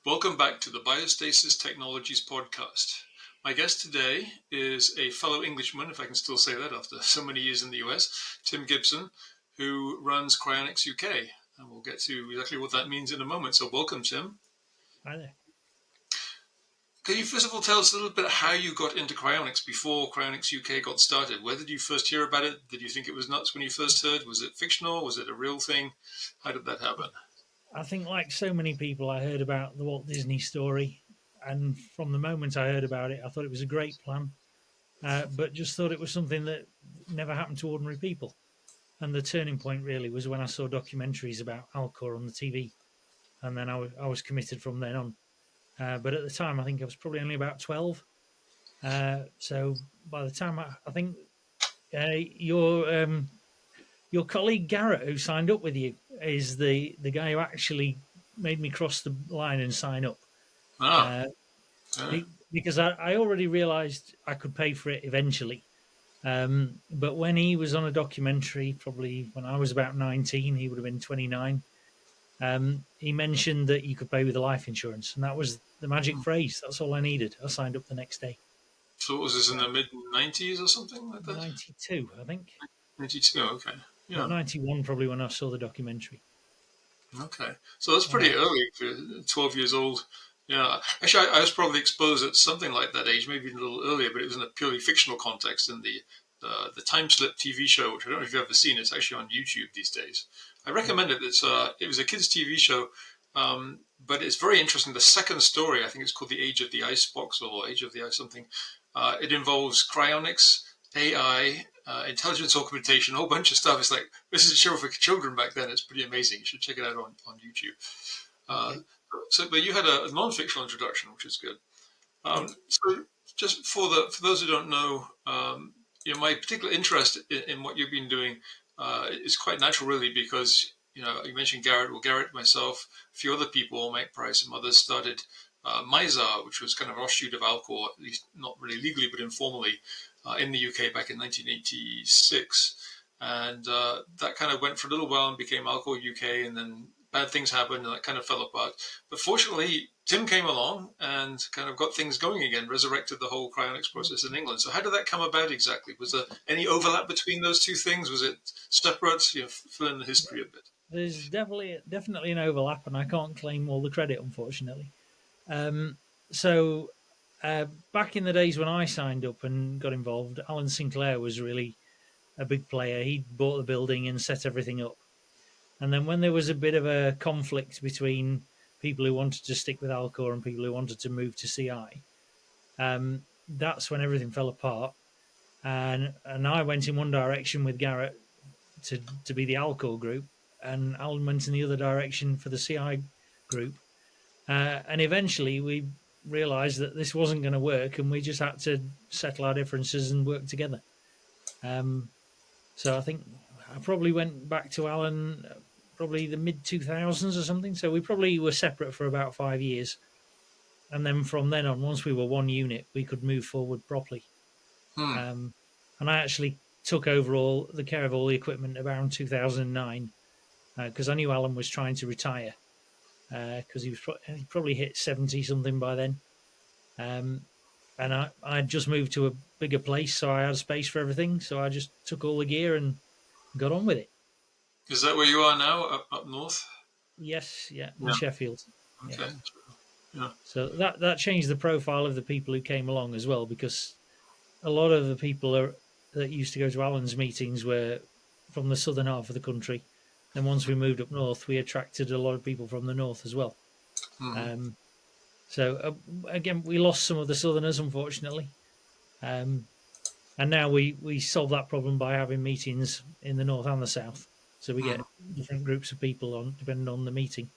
Welcome back to the Biostasis Technologies podcast. My guest today is a fellow Englishman, if I can still say that after so many years in the US, Tim Gibson, who runs Cryonics UK. And we'll get to exactly what that means in a moment. So welcome, Tim. Hi there. Can you first of all tell us a little bit how you got into cryonics before Cryonics UK got started? Where did you first hear about it? Did you think it was nuts when you first heard? Was it fictional? Was it a real thing? How did that happen? I think, like so many people, I heard about the Walt Disney story, and from the moment I heard about it, I thought it was a great plan, but just thought it was something that never happened to ordinary people. And the turning point really was when I saw documentaries about Alcor on the TV, and then I was committed from then on. But at the time, I think I was probably only about 12. So by the time I think your colleague Garrett, who signed up with you, is the guy who actually made me cross the line and sign up. Ah, Because I already realised I could pay for it eventually. But when he was on a documentary, probably when I was about 19, he would have been 29. He mentioned that you could pay with a life insurance, and that was the magic phrase. That's all I needed. I signed up the next day. so what was this in the mid-90s or something like that? 92, I think. 92, okay. Or Yeah, 91, probably, when I saw the documentary. okay. So that's pretty early for 12 years old. Yeah, actually, I was probably exposed at something like that age, maybe even a little earlier, but it was in a purely fictional context in the Time Slip TV show, which I don't know if you've ever seen. It's actually on YouTube these days. I recommend it. It was a kids' TV show, but it's very interesting. The second story, I think it's called The Age of the Icebox or Age of the Ice something. It involves cryonics, AI, intelligence augmentation, a whole bunch of stuff. It's like, this is a show for children back then. It's pretty amazing. You should check it out on YouTube. Okay. But you had a non-fictional introduction, which is good. So, just for those who don't know, my particular interest in what you've been doing is quite natural, really, because you mentioned Garrett, myself, a few other people, Mike Price, and others started Mizar, which was kind of an offshoot of Alcor, at least not really legally, but informally, in the UK back in 1986. And that kind of went for a little while and became Alcor UK, and then bad things happened and that kind of fell apart. But fortunately, Tim came along and kind of got things going again, resurrected the whole cryonics process in England. So how did that come about exactly? Was there any overlap between those two things? Was it separate? Fill in the history a bit. There's definitely an overlap, and I can't claim all the credit, unfortunately. So back in the days when I signed up and got involved, Alan Sinclair was really a big player. He bought the building and set everything up. And then when there was a bit of a conflict between people who wanted to stick with Alcor and people who wanted to move to CI, that's when everything fell apart. And I went in one direction with Garrett to be the Alcor group, and Alan went in the other direction for the CI group. And eventually we realised that this wasn't going to work, and we just had to settle our differences and work together. So I think I probably went back to Alan probably the mid 2000s or something. So we probably were separate for about 5 years. And then from then on, once we were one unit, we could move forward properly. And I actually took over all the care of all the equipment around 2009 because I knew Alan was trying to retire because he probably hit 70 something by then. And I'd just moved to a bigger place, so I had space for everything. So I just took all the gear and got on with it. Is that where you are now, up north? Yes, yeah, in Sheffield. Okay. Yeah. So that changed the profile of the people who came along as well, because a lot of the people that used to go to Alan's meetings were from the southern half of the country. Then once we moved up north, we attracted a lot of people from the north as well. So again, we lost some of the southerners, unfortunately. And now we solve that problem by having meetings in the north and the south. So we get different groups of people on depending on the meeting.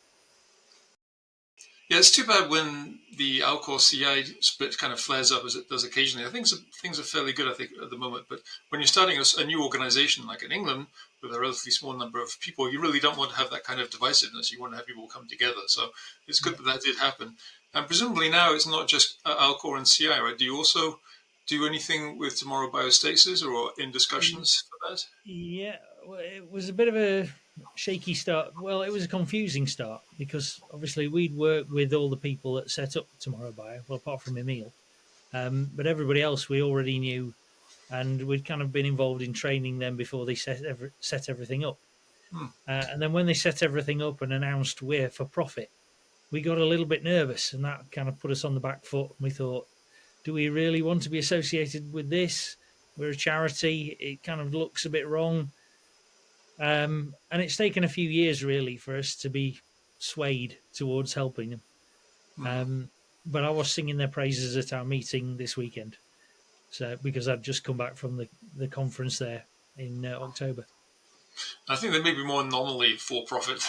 Yeah, it's too bad when the Alcor CI split kind of flares up as it does occasionally. I think things are fairly good, I think, at the moment. But when you're starting a new organization like in England with a relatively small number of people, you really don't want to have that kind of divisiveness. You want to have people come together. So it's good that did happen. And presumably now it's not just Alcor and CI, right? Do you also do anything with Tomorrow Biostasis or in discussions for that? Yeah, well, it was a bit of a shaky start. Well, it was a confusing start because obviously we'd worked with all the people that set up Tomorrow Buyer, well, apart from Emil, but everybody else we already knew, and we'd kind of been involved in training them before they set everything up. Hmm. And then when they set everything up and announced we're for profit, we got a little bit nervous, and that kind of put us on the back foot. And we thought, do we really want to be associated with this? We're a charity. It kind of looks a bit wrong. And it's taken a few years really for us to be swayed towards helping them. Hmm. But I was singing their praises at our meeting this weekend, so because I'd just come back from the conference there in October. I think they may be more nominally for profit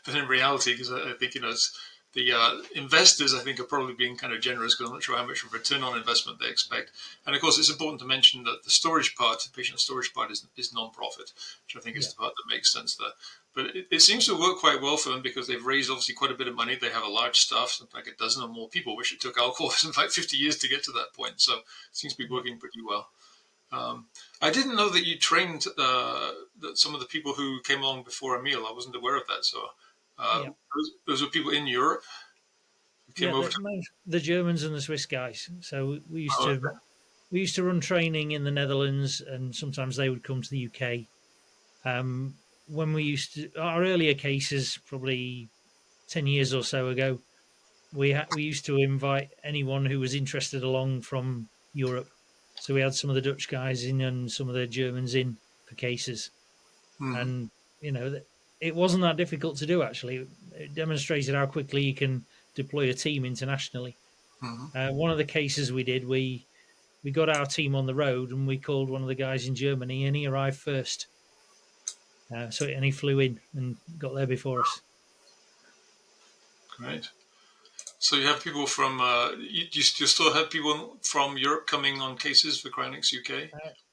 than in reality, because I think it's the investors. I think are probably being kind of generous because I'm not sure how much of return on investment they expect. And of course, it's important to mention that the storage part, the patient storage part, is non-profit, which I think is Yeah, the part that makes sense there. But it seems to work quite well for them because they've raised obviously quite a bit of money. They have a large staff, something like a dozen or more people, which it took Alcor something like 50 years to get to that point. So it seems to be yeah. working pretty well. Um, I didn't know that you trained that some of the people who came along before Emil. I wasn't aware of that. So Yeah. those were people in Europe who came Yeah, over to. the Germans and the Swiss guys. So Oh, okay. we used to run training in the Netherlands, and sometimes they would come to the UK. When we used to our earlier cases, probably 10 years or so ago, we used to invite anyone who was interested along from Europe. So we had some of the Dutch guys in and some of the Germans in for cases, Mm-hmm. and you know it wasn't that difficult to do. Actually, it demonstrated how quickly you can deploy a team internationally. Mm-hmm. One of the cases we did, we got our team on the road and we called one of the guys in Germany, and he arrived first. And he flew in and got there before us. Great. So you have people from. You still have people from Europe coming on cases for Cryonics UK,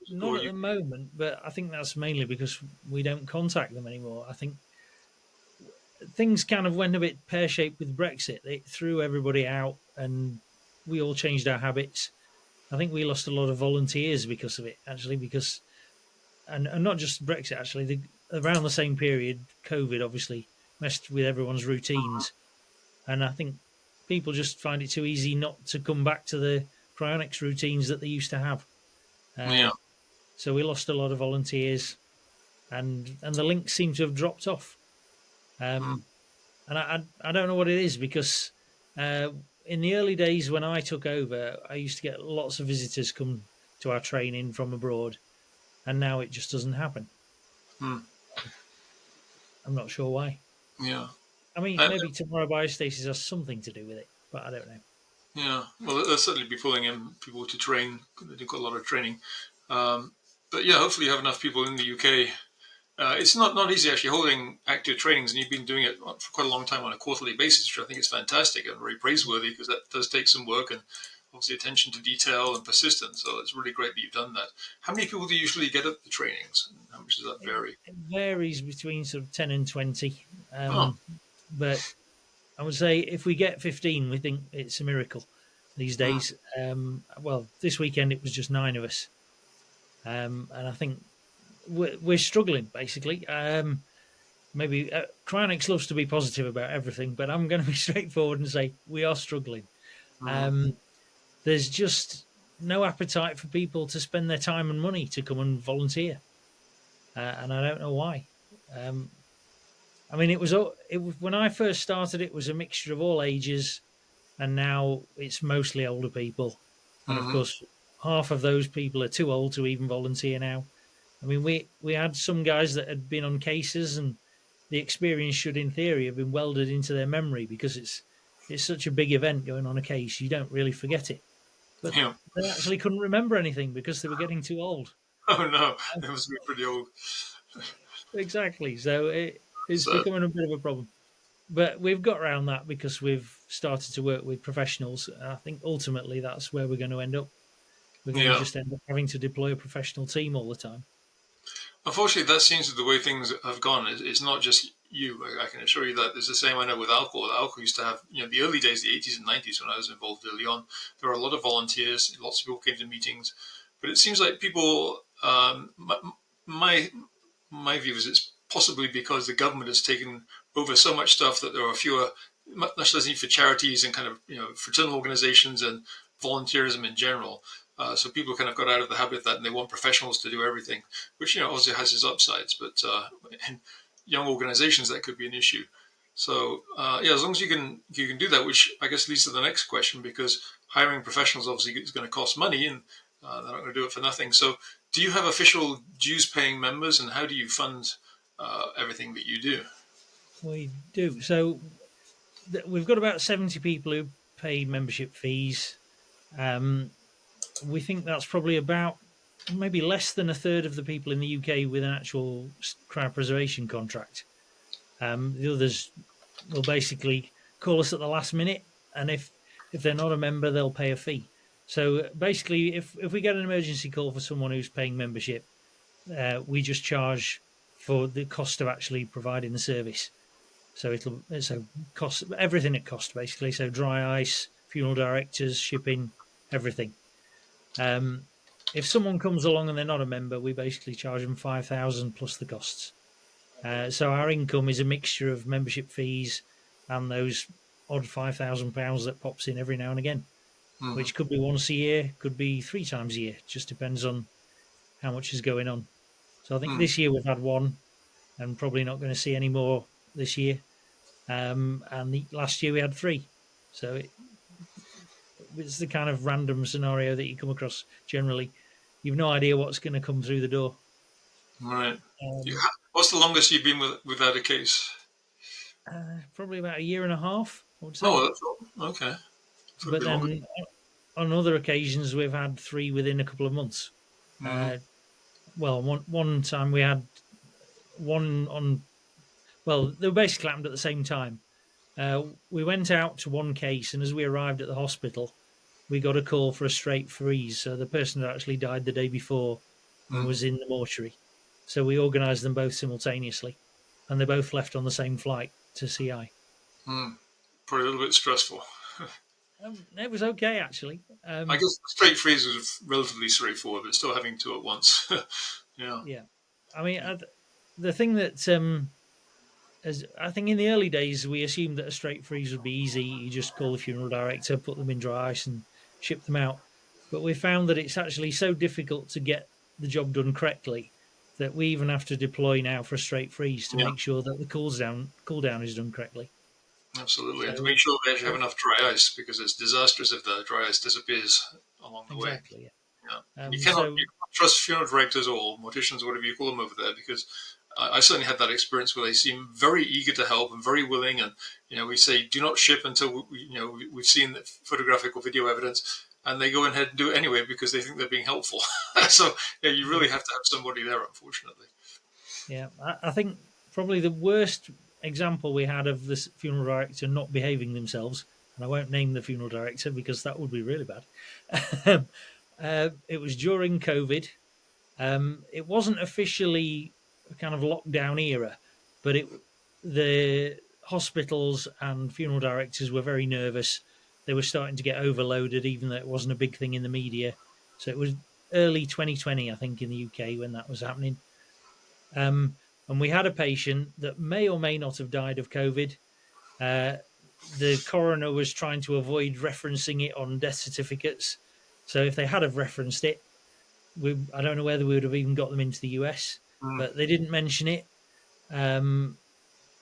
Not or at you? the moment, but I think that's mainly because we don't contact them anymore. I think things kind of went a bit pear shaped with Brexit. It threw everybody out, and we all changed our habits. I think we lost a lot of volunteers because of it, actually, because and not just Brexit. Actually, around the same period, COVID obviously messed with everyone's routines, and I think people just find it too easy not to come back to the cryonics routines that they used to have. Uh, Yeah. so we lost a lot of volunteers, and the links seem to have dropped off. Mm. Um, and I don't know what it is because uh, in the early days when I took over, I used to get lots of visitors come to our training from abroad, and now it just doesn't happen. Mm. I'm not sure why. Yeah. I mean, Uh, maybe tomorrow biostasis has something to do with it, but I don't know. yeah. Well, they'll certainly be pulling in people to train. They've got a lot of training. Um, but yeah, hopefully you have enough people in the UK. It's not easy actually holding active trainings, and you've been doing it for quite a long time on a quarterly basis, which I think is fantastic and very praiseworthy because that does take some work and obviously attention to detail and persistence. So it's really great that you've done that. How many people do you usually get at the trainings? And how much does that vary? It varies between sort of 10 and 20. Oh, But I would say if we get 15, we think it's a miracle these mm, days. Well, this weekend it was just 9 of us. And I think we're struggling basically. Maybe Cryonics loves to be positive about everything, but I'm going to be straightforward and say we are struggling. mm, Um, there's just no appetite for people to spend their time and money to come and volunteer, and I don't know why. Um, I mean, it was when I first started, it was a mixture of all ages, and now it's mostly older people, and of mm, course, half of those people are too old to even volunteer now. I mean, we had some guys that had been on cases, and the experience should, in theory, have been welded into their memory because it's such a big event going on a case. You don't really forget it, but yeah. they actually couldn't remember anything because they were getting too old. Oh no, they must be pretty old. Exactly. So it's So becoming a bit of a problem. But we've got around that because we've started to work with professionals. And I think ultimately that's where we're going to end up. We're going to yeah. just end up having to deploy a professional team all the time. Unfortunately, that seems to be the way things have gone. It's not just you. I can assure you that there's the same I know with alcohol. Alcohol used to have, the early days, the 80s and 90s when I was involved early on. There were a lot of volunteers. Lots of people came to meetings, but it seems like people. My my view is it's possibly because the government has taken over so much stuff that there are fewer, much less need for charities and kind of fraternal organizations and volunteerism in general. So people kind of got out of the habit of that, and they want professionals to do everything, which obviously has its upsides. But in young organizations, that could be an issue. So yeah, as long as you can do that, which I guess leads to the next question, because hiring professionals obviously is going to cost money, and they're not going to do it for nothing. So do you have official dues-paying members, and how do you fund everything that you do? We do. So we've got about 70 people who pay membership fees. We think that's probably about maybe less than a third of the people in the UK with an actual cryopreservation contract. The others will basically call us at the last minute, and if they're not a member, they'll pay a fee. So basically, if we get an emergency call for someone who's paying membership, we just charge for the cost of actually providing the service. So it's a cost everything it costs basically. So dry ice, funeral directors, shipping, everything. If someone comes along and they're not a member, we basically charge them 5,000 plus the costs. So our income is a mixture of membership fees and those odd £5,000 that pops in every now and again, Mm-hmm. which could be once a year, could be 3 times a year. Just depends on how much is going on. So I think Mm. this year we've had one, and probably not going to see any more this year. And last year we had three. So it's the kind of random scenario that you come across generally. You've no idea what's going to come through the door. All right. Um, What's the longest you've been without a case? Probably about a year and a half, I would say. Oh, that's all. Okay. So it'd But be longer. then on other occasions, we've had three within a couple of months. Mm-hmm. Uh, well, one time we had one on. Well, they were basically happened at the same time. We went out to one case, and as we arrived at the hospital, we got a call for a straight freeze. So the person had actually died the day before and Mm-hmm. was in the mortuary. So we organised them both simultaneously, and they both left on the same flight to CI. Mm. Probably a little bit stressful. It was okay actually. I guess the straight freeze was relatively straightforward, but still having two at once. Yeah. Yeah, I mean, the thing that as I think in the early days we assumed that a straight freeze would be easy. You just call the funeral director, put them in dry ice, and ship them out. But we found that it's actually so difficult to get the job done correctly that we even have to deploy now for a straight freeze to Yeah. make sure that the cool down is done correctly. Absolutely. And to So make sure they actually have enough dry ice, because it's disastrous if the dry ice disappears along the way. exactly, Yeah. yeah. And So you cannot trust funeral directors or morticians or whatever you call them over there, because I certainly had that experience where they seem very eager to help and very willing. And, we say, do not ship until, we've seen the photographic or video evidence. And they go ahead and do it anyway because they think they're being helpful. So, yeah, you really have to have somebody there, unfortunately. yeah, I think probably the worst example we had of this funeral director not behaving themselves, and I won't name the funeral director because that would be really bad. It was during COVID. It wasn't officially a kind of lockdown era, but the hospitals and funeral directors were very nervous. They were starting to get overloaded, even though it wasn't a big thing in the media. So it was early 2020, I think, in the UK when that was happening. And we had a patient that may or may not have died of COVID. Uh, the coroner was trying to avoid referencing it on death certificates. So if they had have referenced it, I don't know whether we would have even got them into the US, Mm, but they didn't mention it. Um,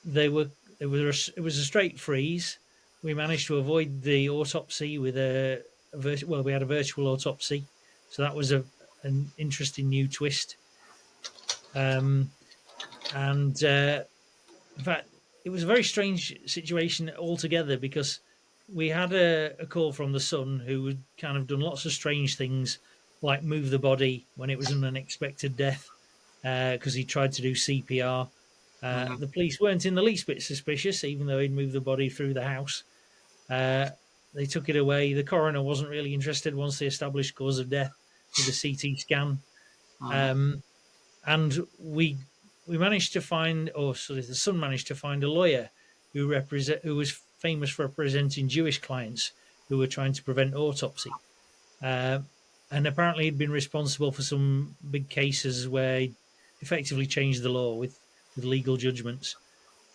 they were it was a straight freeze. We managed to avoid the autopsy with we had a virtual autopsy, so that was an interesting new twist. Um, and in fact, it was a very strange situation altogether because we had a call from the son who had kind of done lots of strange things, like move the body when it was an unexpected death because he tried to do CPR. mm, The police weren't in the least bit suspicious, even though he'd moved the body through the house. Uh, they took it away. The coroner wasn't really interested once they established cause of death with the CT scan. mm, Um, and we managed to find, or sorry, the son managed to find a lawyer who was famous for representing Jewish clients who were trying to prevent autopsy. Uh, and apparently he'd been responsible for some big cases where he effectively changed the law with with legal judgments.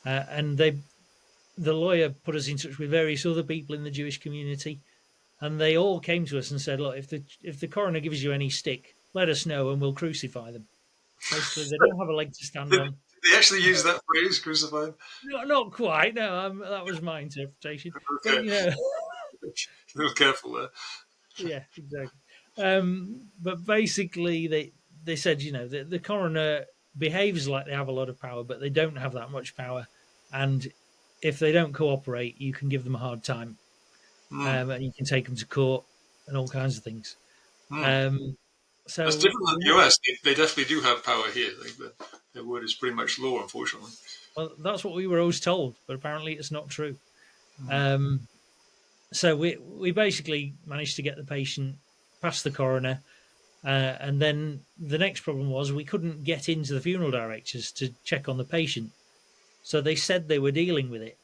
And the lawyer put us in touch with various other people in the Jewish community, and they all came to us and said, "Look, if the coroner gives you any stick, let us know, and we'll crucify them." Basically, they don't have a leg to stand Did on. they actually use that phrase, crucified? Not quite. No, that was my interpretation. But Okay, a little careful there. yeah, exactly. But basically, they said, the coroner behaves like they have a lot of power, but they don't have that much power, and if they don't cooperate, you can give them a hard time, Mm, and you can take them to court and all kinds of things. mm. Um, That's so, different than the US. They definitely do have power here. Like their word is pretty much law, unfortunately. well, that's what we were always told, but apparently it's not true. Mm. Um, so we basically managed to get the patient past the coroner. And then the next problem was we couldn't get into the funeral directors to check on the patient. So they said they were dealing with it.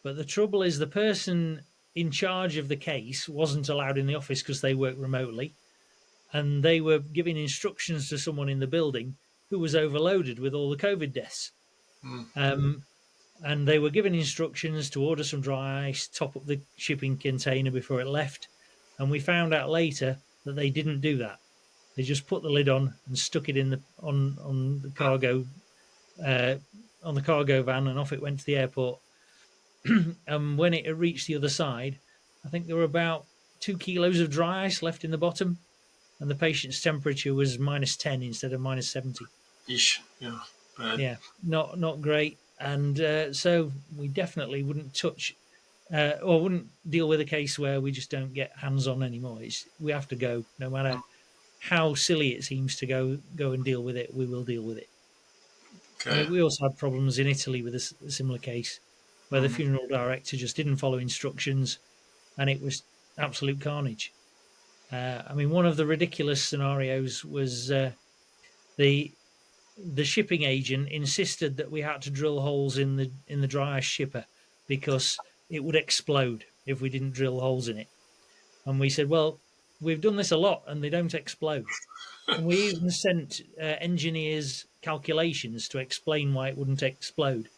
But the trouble is, the person in charge of the case wasn't allowed in the office because they work remotely. And they were giving instructions to someone in the building who was overloaded with all the COVID deaths. Mm. Um, and they were given instructions to order some dry ice, top up the shipping container before it left. And we found out later that they didn't do that. They just put the lid on and stuck it in the uh, on the cargo van, and off it went to the airport. And when it reached the other side, I think there were about 2 kilos of dry ice left in the bottom, and the patient's temperature was -10 instead of -70. Yeesh. Yeah. Bad. Yeah, not great. And so we definitely wouldn't touch or wouldn't deal with a case where we just don't get hands on anymore. We have to go, no matter how silly it seems to go and deal with it. We will deal with it. I Okay. mean, we also had problems in Italy with a similar case where the Mm. funeral director just didn't follow instructions, and it was absolute carnage. I mean, one of the ridiculous scenarios was the the shipping agent insisted that we had to drill holes in the dry ice shipper because it would explode if we didn't drill holes in it. And we said, well, we've done this a lot and they don't explode. And we even sent engineers calculations to explain why it wouldn't explode.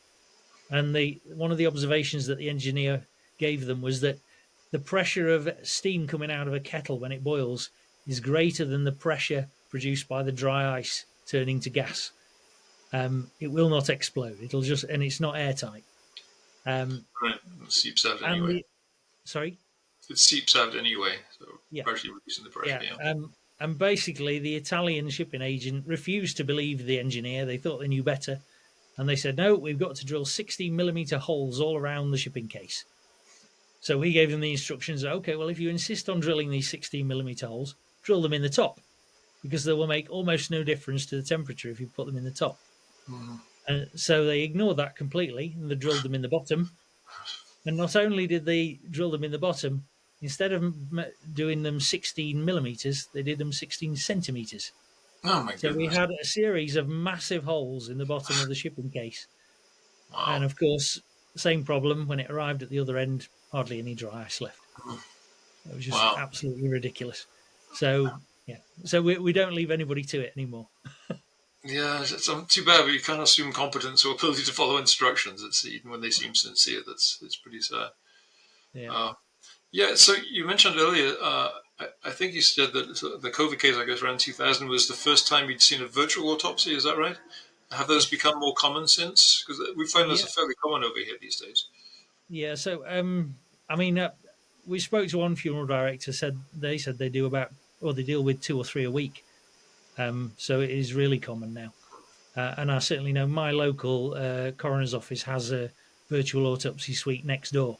And one of the observations that the engineer gave them was that the pressure of steam coming out of a kettle when it boils is greater than the pressure produced by the dry ice turning to gas. It will not explode. And it's not airtight. Right. It seeps out And anyway. sorry, It seeps out anyway, so yeah, gradually reducing the pressure. yeah. Yeah. And basically, the Italian shipping agent refused to believe the engineer. They thought they knew better, and they said, "No, we've got to drill 60 millimeter holes all around the shipping case." So we gave them the instructions. Okay, well, if you insist on drilling these 60 millimeter holes, drill them in the top because they will make almost no difference to the temperature if you put them in the top. Mm. And so they ignored that completely, and they drilled them in the bottom. And not only did they drill them in the bottom, instead of doing them 16 millimeters, they did them 16 centimeters. Oh my So we goodness. had a series of massive holes in the bottom of the shipping case. And Wow. of course, same problem when it arrived at the other end, hardly any dry ice left. It was just Wow. absolutely ridiculous. So, yeah. So we don't leave anybody to it anymore. Yeah, it's too bad, but you can't assume competence or ability to follow instructions. It's even when they seem sincere. It's pretty sad. Yeah. Uh, yeah. So you mentioned earlier. I think you said that the COVID case, I guess, around 2000 was the first time you'd seen a virtual autopsy. Is that right? Have those Yes. become more common since? Because we find those Yeah. are fairly common over here these days. Yeah. So, I mean, we spoke to one funeral director. Said they do they deal with 2 or 3 a week. So it is really common now. And I certainly know my local coroner's office has a virtual autopsy suite next door.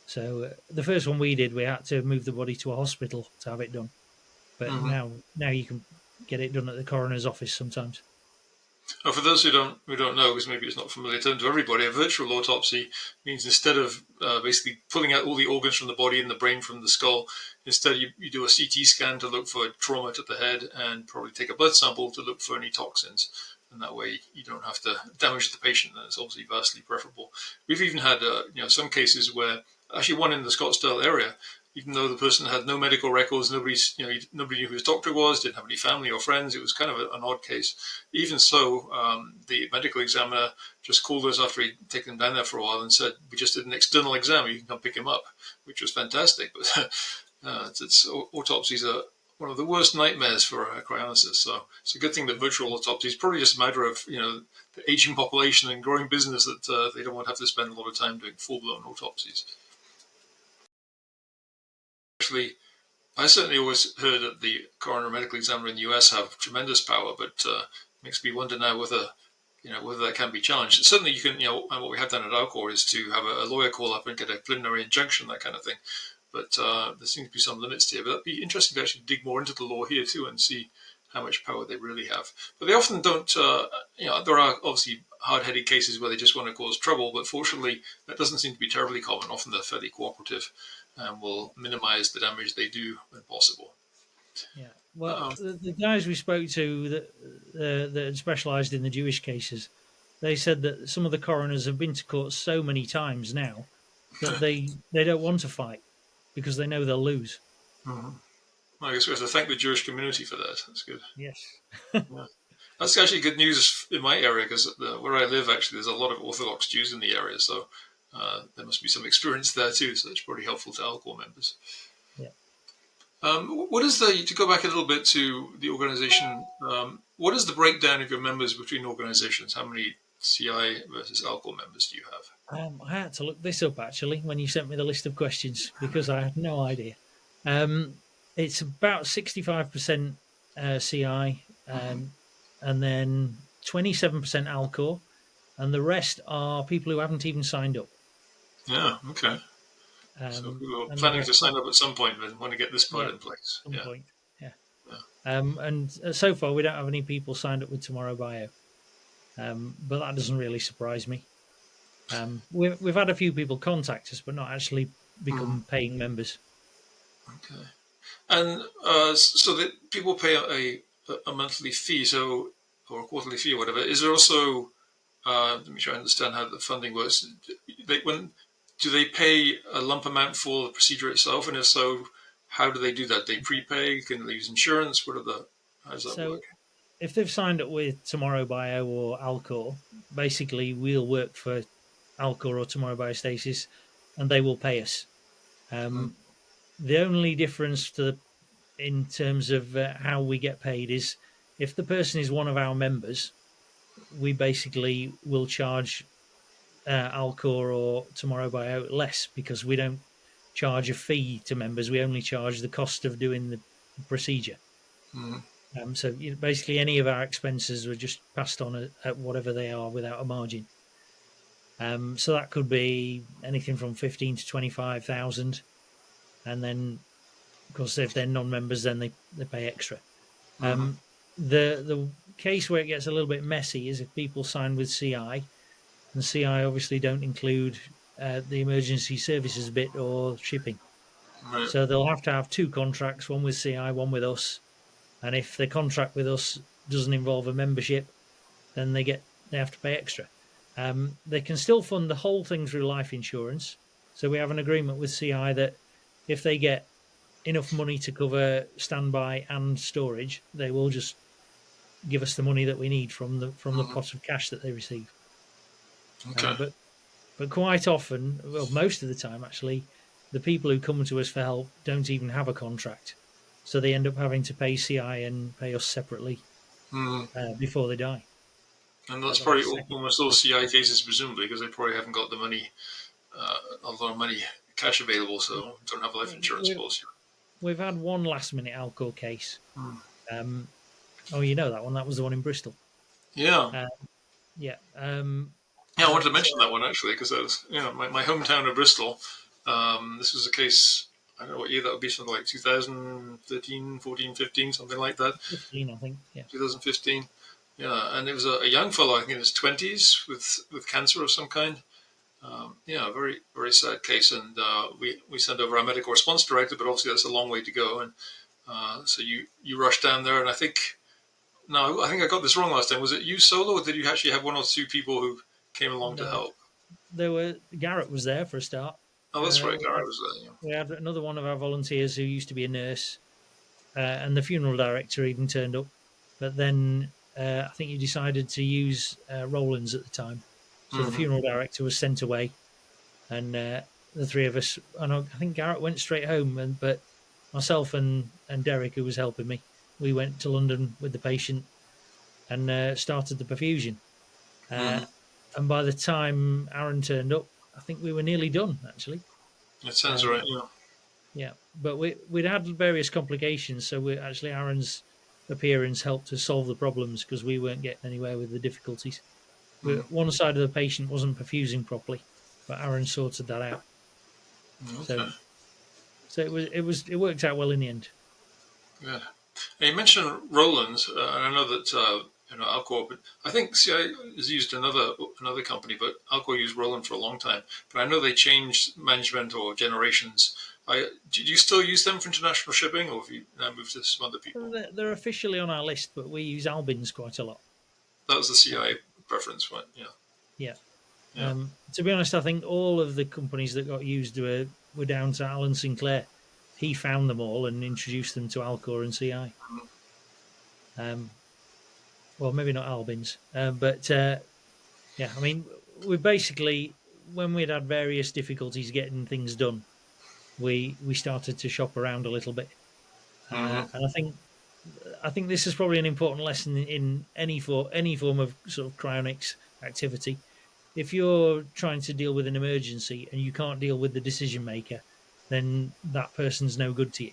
So the first one we did, we had to move the body to a hospital to have it done. But Hmm. now you can get it done at the coroner's office sometimes. Oh, for those who don't know, because maybe it's not familiar term to everybody, a virtual autopsy means instead of basically pulling out all the organs from the body and the brain from the skull, instead you do a CT scan to look for trauma to the head and probably take a blood sample to look for any toxins. And that way you don't have to damage the patient, and it's obviously vastly preferable. We've even had some cases where, actually one in the Scottsdale area, even though the person had no medical records, nobody knew who his doctor was, didn't have any family or friends. It was kind of an odd case. Even so, the medical examiner just called us after he'd taken him down there for a while and said, "We just did an external exam. You can come pick him up," which was fantastic. But autopsies are one of the worst nightmares for cryonicists. So it's a good thing that virtual autopsies, probably just a matter of the aging population and growing business, that they don't want to have to spend a lot of time doing full-blown autopsies. Actually, I certainly always heard that the coroner medical examiner in the US have tremendous power, but makes me wonder now whether that can be challenged. Certainly, you can. And what we have done at Alcor is to have a lawyer call up and get a preliminary injunction, that kind of thing. But there seems to be some limits here. But it'd be interesting to actually dig more into the law here too and see how much power they really have. But they often don't. There are obviously hard-headed cases where they just want to cause trouble, but fortunately, that doesn't seem to be terribly common. Often they're fairly cooperative and will minimize the damage they do when possible. Yeah. Well, the guys we spoke to that had specialised in the Jewish cases, they said that some of the coroners have been to court so many times now that they don't want to fight because they know they'll lose. Well, I guess we have to thank the Jewish community for that. That's good. Yes. Yeah. That's actually good news in my area, because where I live, actually, there's a lot of Orthodox Jews in the area, so there must be some experience there too. So it's pretty helpful to Alcor members. Yeah. What is to go back a little bit to the organization? What is the breakdown of your members between organizations? How many CI versus Alcor members do you have? I had to look this up actually when you sent me the list of questions because I had no idea. It's about 65% CI, and then 27% Alcor, and the rest are people who haven't even signed up. Yeah, okay. So people are planning to sign up at some point, but want to get this part in place. At some point, yeah. And so far, we don't have any people signed up with Tomorrow Bio, but that doesn't really surprise me. We've had a few people contact us, but not actually become paying members. Okay. And so that people pay a monthly fee, or a quarterly fee, or whatever. Is there also? Let me try to understand how the funding works. Do they pay a lump amount for the procedure itself, and if so, how do they do that? They prepay? Can they use insurance? How does that work? If they've signed up with Tomorrow Bio or Alcor, basically we'll work for Alcor or Tomorrow Biostasis, and they will pay us. The only difference in terms of how we get paid is if the person is one of our members, we basically will charge Alcor or Tomorrow Bio less because we don't charge a fee to members. We only charge the cost of doing the procedure. So basically any of our expenses are just passed on at whatever they are without a margin. So that could be anything from 15 to 25,000, and then of course if they're non-members, then they pay extra. The case where it gets a little bit messy is if people sign with CI, and CI obviously don't include the emergency services bit or shipping. Right. So they'll have to have two contracts, one with CI, one with us. And if the contract with us doesn't involve a membership, then they have to pay extra. They can still fund the whole thing through life insurance. So we have an agreement with CI that if they get enough money to cover standby and storage, they will just give us the money that we need from the pot of cash that they receive. Okay. But quite often, well, most of the time actually, the people who come to us for help don't even have a contract, so they end up having to pay CI and pay us separately before they die. And that's probably almost all CI cases, presumably, because they probably haven't got the money, a lot of money, cash available, so don't have a life insurance policy. We've had one last-minute Alcor case. You know that one? That was the one in Bristol. Yeah. Yeah. I wanted to mention that one actually, because that was my hometown of Bristol. This was a case. I don't know what year that would be, something like 2013, 14, 15, something like that. 15, I think. Yeah. 2015. Yeah, and it was a young fellow, I think in his 20s, with cancer of some kind. A very, very sad case, and we sent over our medical response director, but obviously that's a long way to go, and so you rushed down there, and I think I got this wrong last time. Was it you solo, or did you actually have one or two people who came along to help? Garrett was there for a start. Oh, that's right. We Gary had, was there. Yeah. we had another one of our volunteers who used to be a nurse, and the funeral director even turned up. But then I think he decided to use Roland's at the time. So the Hmm. funeral director was sent away, and the three of us, and I think Garrett went straight home, but myself and Derek, who was helping me, we went to London with the patient and started the perfusion. Uh, Hmm. and by the time Aaron turned up, I think we were nearly done actually. That sounds Um, right. Yeah. yeah, but we'd had various complications, so actually Aaron's appearance helped us solve the problems because we weren't getting anywhere with the difficulties. Hmm. One side of the patient wasn't perfusing properly, but Aaron sorted that out. So Okay. it worked out well in the end. Good. And you mentioned Roland, and I know that Alcor, but I think CI has used another company, but Alcor used Roland for a long time. But I know they changed management or generations. Do you still use them for international shipping, or have you now moved to some other people? They're officially on our list, but we use Albins quite a lot. That was the CI preference, right? Yeah, Yeah. yeah. To be honest, I think all of the companies that got used were down to Alan Sinclair. He found them all and introduced them to Alcor and CI. Um, well, maybe not Albins, but yeah, I mean, we basically, when we'd had various difficulties getting things done, we started to shop around a little bit, Hmm. and I think this is probably an important lesson in any form of sort of cryonics activity. If you're trying to deal with an emergency and you can't deal with the decision maker, then that person's no good to you.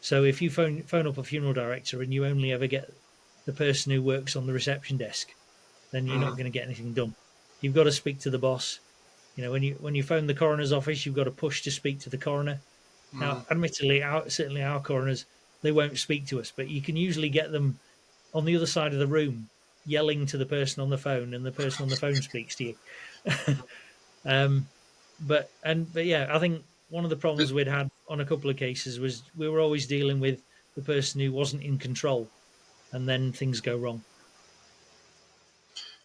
So if you phone up a funeral director and you only ever get the person who works on the reception desk, then you're not Hmm. going to get anything done. You've got to speak to the boss. You know, when you phone the coroner's office, you've got to push to speak to the coroner. Hmm. Now, admittedly, certainly our coroners, they won't speak to us, but you can usually get them on the other side of the room yelling to the person on the phone, and the person on the phone speaks to you. um, but yeah, I think one of the problems we'd had on a couple of cases was we were always dealing with the person who wasn't in control, and then things go wrong.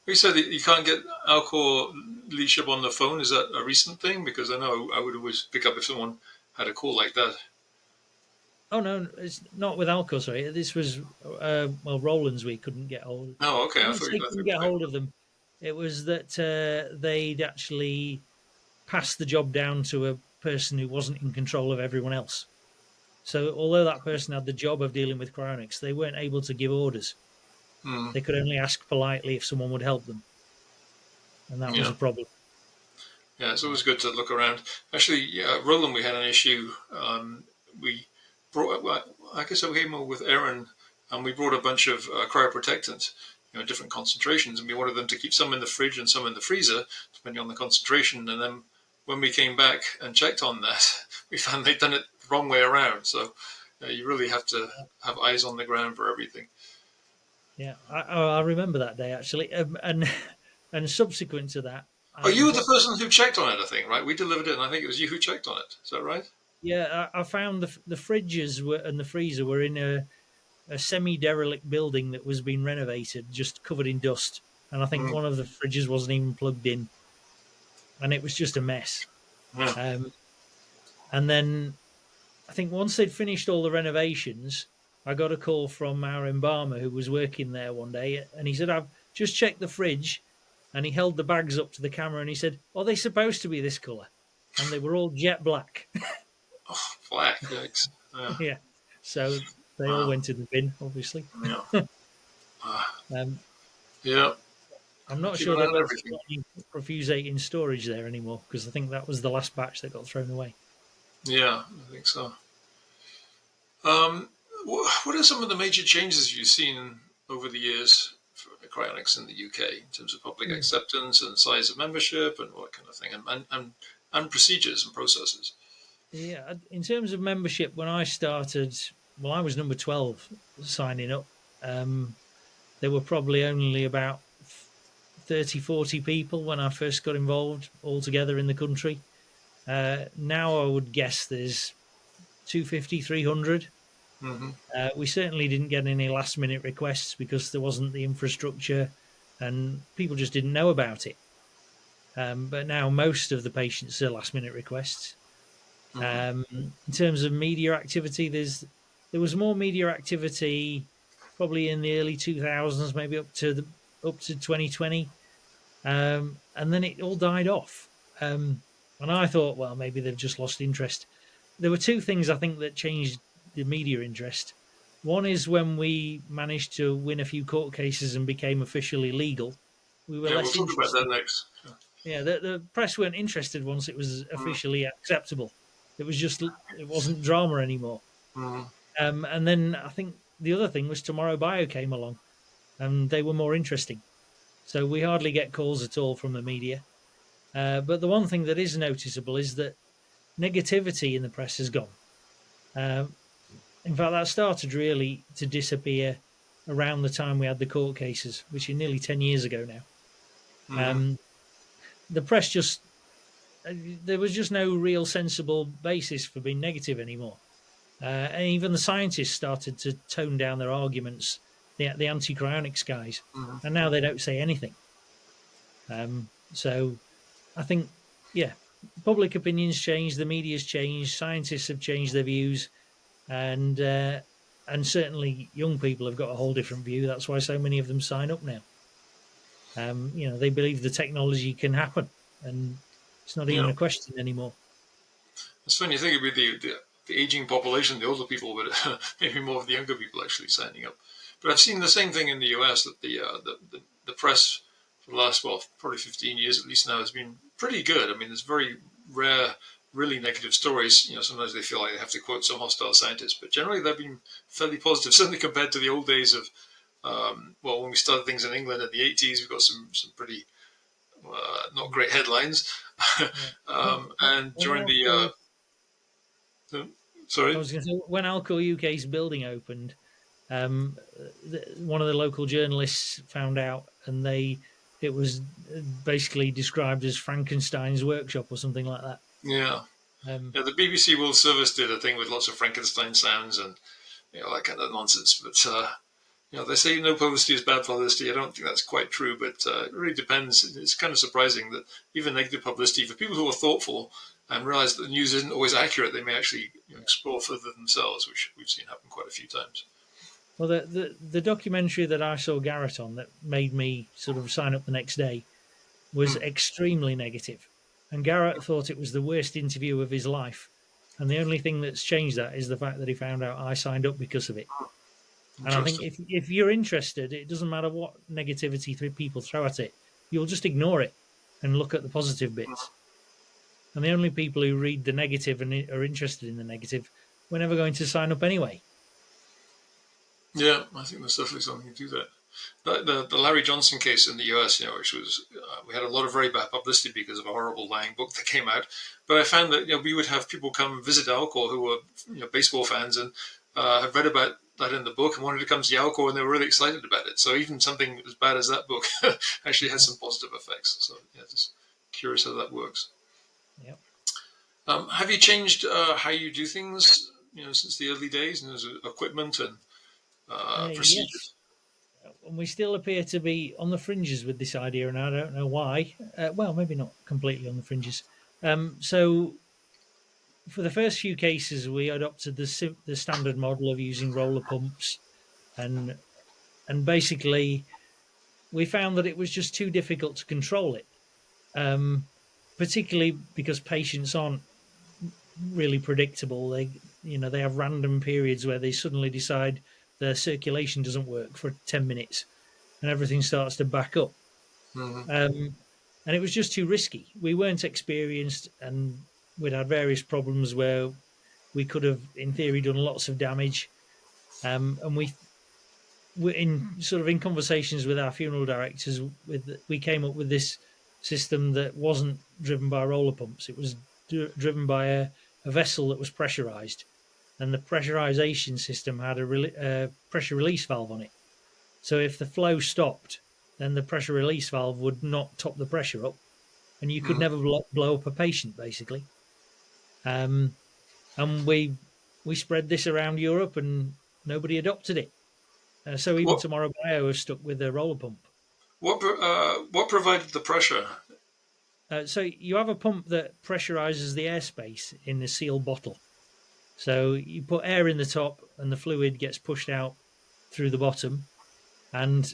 You said that you can't get Alcor leadership on the phone. Is that a recent thing? Because I know I would always pick up if someone had a call like that. Oh no, it's not with Alcor. Sorry, this was well, Roland's. We couldn't get hold. Oh, okay. I I wouldn't thought say I couldn't think get hold of them. It was that they'd actually passed the job down to a person who wasn't in control of everyone else. So although that person had the job of dealing with cryonics, they weren't able to give orders. Hmm. They could only ask politely if someone would help them, and that was Yeah. a problem. Yeah, it's always good to look around. Actually, yeah, Roland, we had an issue. We brought, well, I guess we came over with Aaron, and we brought a bunch of cryoprotectants, different concentrations, and we wanted them to keep some in the fridge and some in the freezer, depending on the concentration. And then when we came back and checked on that, we found they'd done it the wrong way around. So you really have to have eyes on the ground for everything. Yeah, I remember that day actually, and subsequent to that, Oh, I you were the got person who checked on it, I think, right? We delivered it, and I think it was you who checked on it. Is that right? yeah, I found the fridges were and the freezer were in a semi derelict building that was being renovated, just covered in dust, and I think Mm. one of the fridges wasn't even plugged in, and it was just a mess. Yeah. Um, and then I think once they'd finished all the renovations, I got a call from our embalmer who was working there one day, and he said, "I've just checked the fridge," and he held the bags up to the camera and he said, "Are they supposed to be this color?" And they were all jet black. Oh, black. Yikes. Yeah. Yeah, so they all Wow. went in the bin, obviously. Yeah. Uh, um, yeah. I'm not Keep sure an eye that on they've everything. got any profusate in storage there anymore because I think that was the last batch that got thrown away. Yeah, I think so. Um, what are some of the major changes you've seen over the years for cryonics in the UK in terms of public Mm. acceptance and size of membership and what kind of thing, and procedures and processes? Yeah, in terms of membership, when I started, well, I was number 12 signing up. Um, there were probably only about 30, 40 people when I first got involved altogether in the country. Now I would guess there's 250, 300. Hmm. We certainly didn't get any last minute requests because there wasn't the infrastructure and people just didn't know about it. But now most of the patients are last minute requests. Mm-hmm. In terms of media activity, there was more media activity probably in the early 2000s, maybe up to 2020, and then it all died off. And I thought, well, maybe they've just lost interest. There were two things I think that changed the media interest. One is when we managed to win a few court cases and became officially legal, we were Yeah, we'll less talk about that interested. next. Yeah. Yeah, the press weren't interested once it was officially acceptable. It wasn't drama anymore. Mm-hmm. And then I think the other thing was Tomorrow Bio came along, and they were more interesting. So we hardly get calls at all from the media. But the one thing that is noticeable is that negativity in the press has gone. Um, in fact, that started really to disappear around the time we had the court cases, which is nearly 10 years ago now. Mm-hmm. Um, the press just, there was just no real sensible basis for being negative anymore. And even the scientists started to tone down their arguments, the anti cryonics guys, Mm-hmm. and now they don't say anything. So I think, yeah, public opinion's changed, the media's changed, scientists have changed their views, and uh, and certainly young people have got a whole different view. That's why so many of them sign up now. They believe the technology can happen, and it's not Yeah. even a question anymore. It's funny, you think it'd be the aging population, the older people, but maybe more of the younger people actually signing up. But I've seen the same thing in the US that the press for the last, well, probably 15 years at least now has been pretty good. I mean, there's very rare, really negative stories. Sometimes they feel like they have to quote some hostile scientists, but generally they've been fairly positive, certainly compared to the old days of, well, when we started things in England in the 80s, we've got some pretty not great headlines. Yeah. When, And when during Alco, I sorry. was going to say when Alco UK's building opened, one of the local journalists found out, and it was basically described as Frankenstein's workshop or something like that. Yeah. Um, Yeah, the BBC World Service did a thing with lots of Frankenstein sounds and that kind of nonsense. But they say no publicity is bad publicity. I don't think that's quite true, but it really depends. It's kind of surprising that even negative publicity for people who are thoughtful and realize that the news isn't always accurate, they may actually explore further themselves, which we've seen happen quite a few times. well, the documentary that I saw Garrett on that made me sort of sign up the next day was Hmm. extremely negative, and Garrett thought it was the worst interview of his life. And the only thing that's changed that is the fact that he found out I signed up because of it. And I think Interesting. if you're interested, it doesn't matter what negativity people throw at it. You'll just ignore it and look at the positive bits. And the only people who read the negative and are interested in the negative, we're never going to sign up anyway. Yeah, I think there's definitely something to do that. The Larry Johnson case in the US, which was we had a lot of very bad publicity because of a horrible lying book that came out. But I found that we would have people come visit Alcor who were baseball fans and had read about that in the book and wanted to come see Alcor, and they were really excited about it. So even something as bad as that book actually had some positive effects. So yeah, just curious how that works. Yep. Have you changed how you do things? Since the early days, and there's equipment and Yes. procedures. And we still appear to be on the fringes with this idea, and I don't know why. Well, maybe not completely on the fringes. So for the first few cases, we adopted the standard model of using roller pumps, and basically we found that it was just too difficult to control it, um, particularly because patients aren't really predictable. They have random periods where they suddenly decide their circulation doesn't work for 10 minutes, and everything starts to back up. Mm-hmm. Um, and it was just too risky. We weren't experienced, and we'd had various problems where we could have, in theory, done lots of damage. And we in sort of in conversations with our funeral directors, we came up with this system that wasn't driven by roller pumps. It was driven by a vessel that was pressurized, and the pressurization system had a pressure release valve on it. So if the flow stopped, then the pressure release valve would not top the pressure up, and you could Mm-hmm. never blow up a patient, basically. Um, and we spread this around Europe, and nobody adopted it. So even What Tomorrow Bio is stuck with a roller pump. what provided the pressure? So you have a pump that pressurizes the airspace in the sealed bottle. So you put air in the top, and the fluid gets pushed out through the bottom. And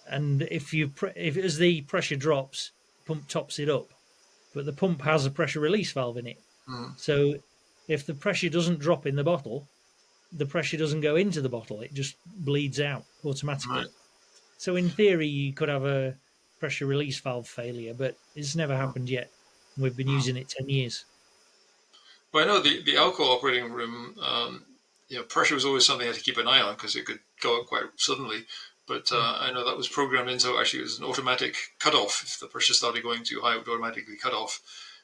if as the pressure drops, pump tops it up. But the pump has a pressure release valve in it. Mm. So if the pressure doesn't drop in the bottle, the pressure doesn't go into the bottle. It just bleeds out Right. automatically. So in theory, you could have a pressure release valve failure, but it's never Mm. happened yet. We've been Mm. using it 10 years. Well, I know the alcohol operating room, pressure was always something I had to keep an eye on because it could go up quite suddenly. But Yeah. I know that was programmed in, so actually it was an automatic cutoff. If the pressure started going too high, it would automatically cut off.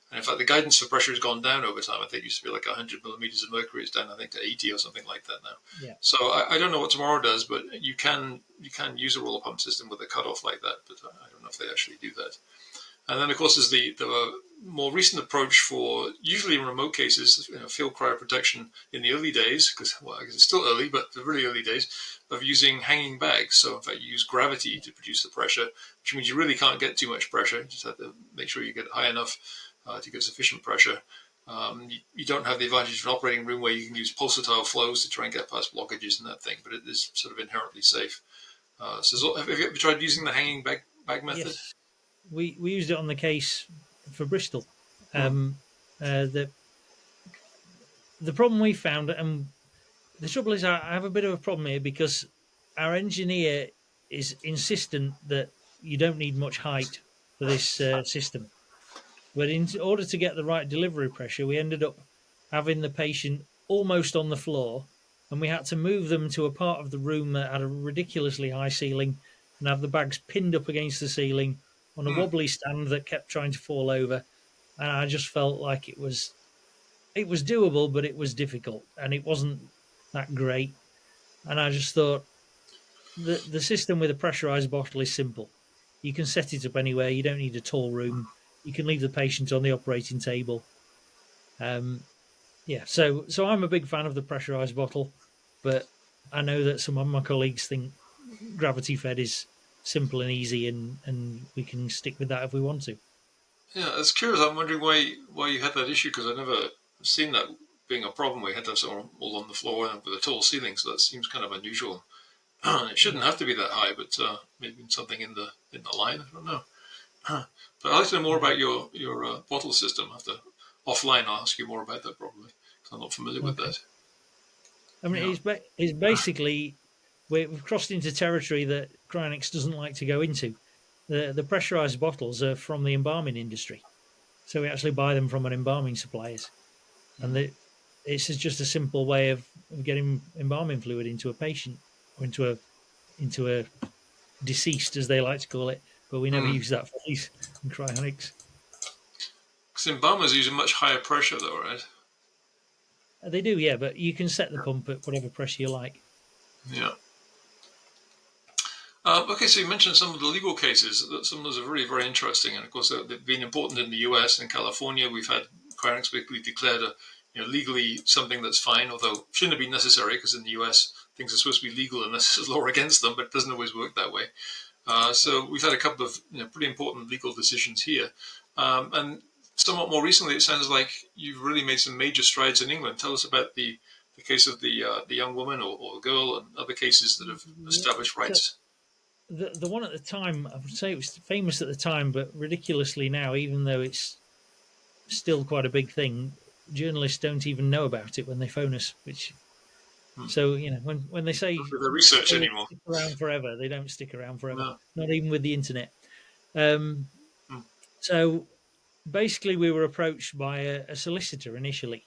And in fact, the guidance for pressure has gone down over time. I think it used to be like 100 millimeters of mercury. It's down, I think, to 80 or something like that now. Yeah. So I don't know what tomorrow does, but you can use a roller pump system with a cutoff like that. But I don't know if they actually do that. And then, of course, there's the more recent approach for usually in remote cases, field cryoprotection in the early days, because I guess it's still early, but the really early days of using hanging bags. So in fact, you use gravity to produce the pressure, which means you really can't get too much pressure. You just have to make sure you get high enough to get sufficient pressure. You don't have the advantage of an operating room where you can use pulsatile flows to try and get past blockages and that thing, but it is sort of inherently safe. So have you ever tried using the hanging bag method? Yes. We used it on the case for Bristol. Hmm. The problem we found, and the trouble is, I have a bit of a problem here because our engineer is insistent that you don't need much height for this system. But in order to get the right delivery pressure, we ended up having the patient almost on the floor, and we had to move them to a part of the room that had a ridiculously high ceiling and have the bags pinned up against the ceiling on a Hmm. wobbly stand that kept trying to fall over. And I just felt like it was doable, but it was difficult and it wasn't that great. And I just thought the system with a pressurized bottle is simple. You can set it up anywhere. You don't need a tall room. You can leave the patient on the operating table. Um, yeah, so I'm a big fan of the pressurized bottle, but I know that some of my colleagues think gravity fed is simple and easy, and we can stick with that if we want to. Yeah, it's curious. I'm wondering why you had that issue because I've never seen that being a problem. We had to have someone all on the floor and with a tall ceiling, so that seems kind of unusual. It shouldn't Yeah. have to be that high, but maybe something in the line. I don't know. But I'd like to know more about your bottle system. I have to offline. I'll ask you more about that probably because I'm not familiar with Okay. that. I mean, Yeah. it's basically we've crossed into territory that Cryonics doesn't like to go into. The pressurized bottles are from the embalming industry, so we actually buy them from an embalming suppliers, and it's just a simple way of getting embalming fluid into a patient or into a deceased, as they like to call it. But we never Mm. use that phrase in cryonics. Because embalmers use a much higher pressure, though, right? They do, yeah, but you can set the pump at whatever pressure you like. Yeah. Okay, so you mentioned some of the legal cases. Some of those are very, very interesting, and of course they've been important in the U.S. and California. We've had Cryonics basically declared legally something that's fine, although shouldn't have been necessary because in the U.S. things are supposed to be legal unless there's law against them, but it doesn't always work that way. So we've had a couple of pretty important legal decisions here, and somewhat more recently, it sounds like you've really made some major strides in England. Tell us about the case of the young woman or girl and other cases that have Yeah. established So rights. the one at the time, I would say it was famous at the time, but ridiculously now, even though it's still quite a big thing, journalists don't even know about it when they phone us. Which Hmm. so when they say With the research they will anymore. stick around forever, they don't stick around forever. No. Not even with the internet. Um, Hmm. so basically, we were approached by a solicitor initially.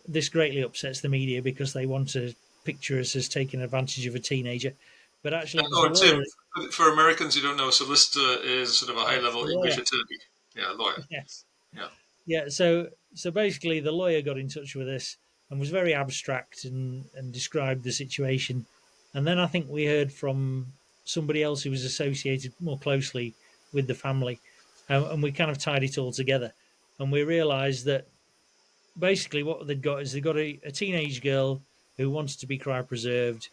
This greatly upsets the media because they want to picture us as taking advantage of a teenager, but actually, it was the Oh, Tim, lawyer. for Americans who don't know, a solicitor is sort of a Yeah, high-level the English lawyer. attorney. Yeah, a lawyer. Yes. Yeah. Yeah. So basically, the lawyer got in touch with us and was very abstract and described the situation. And then I think we heard from somebody else who was associated more closely with the family, and we kind of tied it all together. And we realised that basically what they'd got is they got a teenage girl who wanted to be cryopreserved.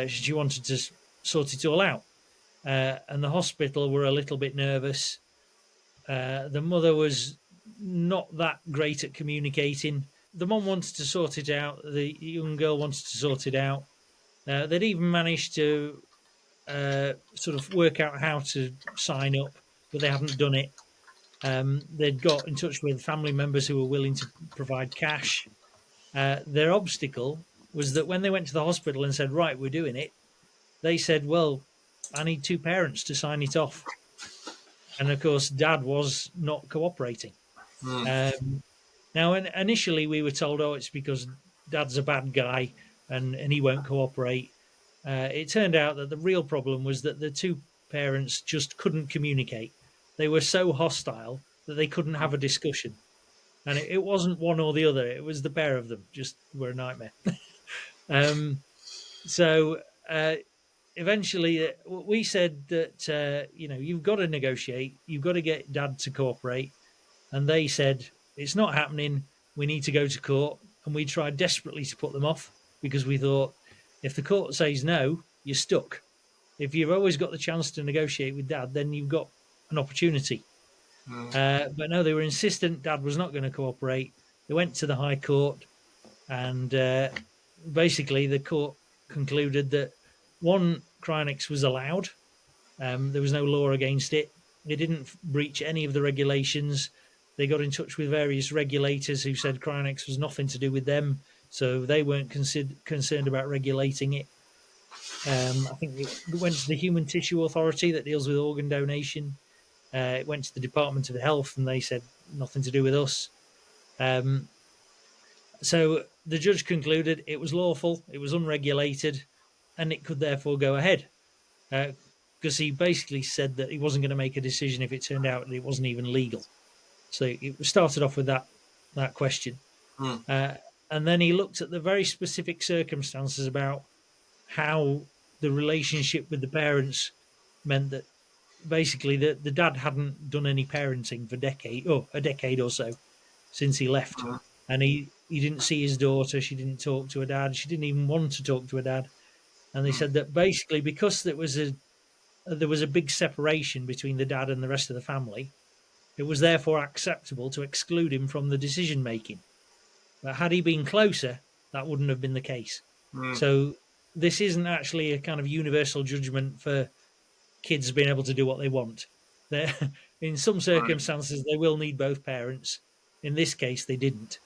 She wanted to sort it all out, and the hospital were a little bit nervous. The mother was not that great at communicating. The mom wanted to sort it out. The young girl wanted to sort it out. They'd even managed to sort of work out how to sign up, but they hadn't done it. They'd got in touch with family members who were willing to provide cash. Their obstacle was that when they went to the hospital and said, right, we're doing it, they said, well, I need two parents to sign it off. And of course, dad was not cooperating. Mm. Now, initially, we were told, oh, it's because dad's a bad guy and he won't cooperate. It turned out that the real problem was that the two parents just couldn't communicate. They were so hostile that they couldn't have a discussion. And it wasn't one or the other, it was the pair of them, just were a nightmare. So eventually, we said that, you've got to negotiate, you've got to get dad to cooperate. And they said, it's not happening, we need to go to court. And we tried desperately to put them off because we thought, if the court says no, you're stuck. If you've always got the chance to negotiate with dad, then you've got an opportunity. But no, they were insistent dad was not going to cooperate. They went to the High Court, and basically the court concluded that one, Cryonics was allowed. There was no law against it. They didn't breach any of the regulations. They got in touch with various regulators who said Cryonics was nothing to do with them, so they weren't concerned about regulating it. I think it went to the Human Tissue Authority that deals with organ donation. It went to the Department of Health, and they said nothing to do with us. So the judge concluded it was lawful, it was unregulated, and it could therefore go ahead. Because he basically said that he wasn't going to make a decision if it turned out that it wasn't even legal. So it started off with that question. And then he looked at the very specific circumstances about how the relationship with the parents meant that basically the dad hadn't done any parenting for a decade or so since he left. And he didn't see his daughter. She didn't talk to her dad. She didn't even want to talk to her dad. And they said that basically because there was a big separation between the dad and the rest of the family, it was therefore acceptable to exclude him from the decision making. But had he been closer, that wouldn't have been the case. So this isn't actually a kind of universal judgment for kids being able to do what they want. In some circumstances, they will need both parents. In this case, they didn't.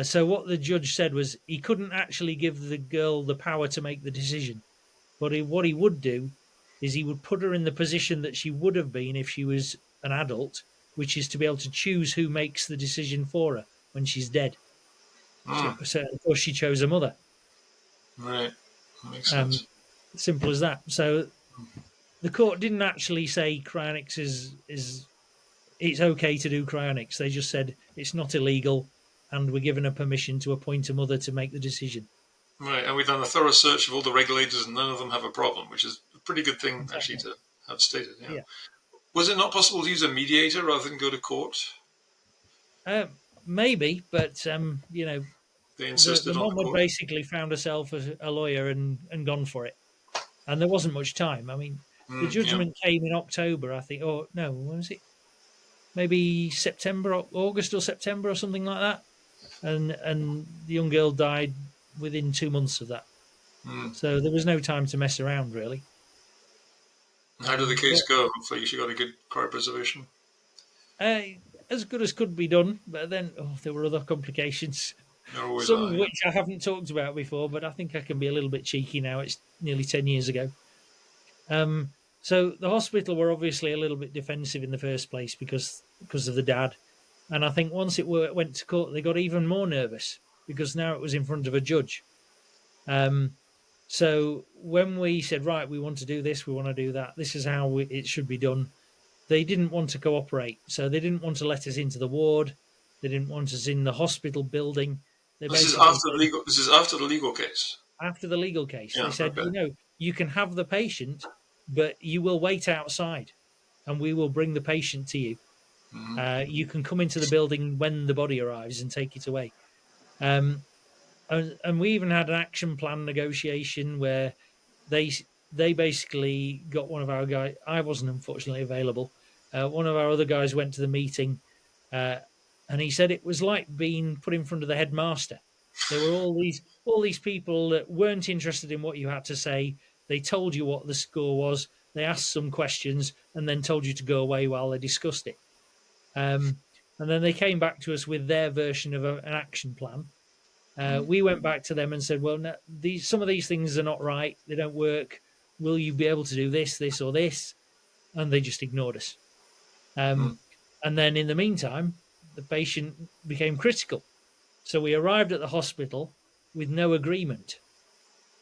So what the judge said was he couldn't actually give the girl the power to make the decision. But what he would do is he would put her in the position that she would have been if she was an adult, which is to be able to choose who makes the decision for her when she's dead. So of course, she chose her mother. Right. That makes sense. Simple as that. So the court didn't actually say cryonics is it's okay to do cryonics. They just said it's not illegal, and we're given a permission to appoint a mother to make the decision. Right, and we've done a thorough search of all the regulators, and none of them have a problem, which is a pretty good thing actually to have stated. Yeah. Was it not possible to use a mediator rather than go to court? Maybe, but They insisted the on mom the had court. basically found herself a lawyer and gone for it, and there wasn't much time. I mean, the judgment came in October, I think. Or no, when was it? Maybe August or September or something like that. And the young girl died within 2 months of that. So there was no time to mess around, really. How did the case go? Hopefully she got a good cryopreservation. As good as could be done, but then there were other complications. Always Some are, of yeah. which I haven't talked about before, but I think I can be a little bit cheeky now. It's nearly 10 years ago. So the hospital were obviously a little bit defensive in the first place because of the dad. And I think once it went to court, they got even more nervous because now it was in front of a judge. So when we said, right, we want to do this, we want to do that, this is how it should be done, they didn't want to cooperate. So they didn't want to let us into the ward. They didn't want us in the hospital building. This is after the legal. This is after the legal case. After the legal case, Yeah, they said, okay. you can have the patient, but you will wait outside, and we will bring the patient to you. You can come into the building when the body arrives and take it away. And we even had an action plan negotiation where they basically got one of our guys. I wasn't unfortunately available. One of our other guys went to the meeting, and he said it was like being put in front of the headmaster. There were all these people that weren't interested in what you had to say. They told you what the score was. They asked some questions and then told you to go away while they discussed it. And then they came back to us with their version of an action plan. We went back to them and said, "Well, no, some of these things are not right. They don't work. Will you be able to do this, this, or this?" And they just ignored us. And then in the meantime, the patient became critical. So we arrived at the hospital with no agreement.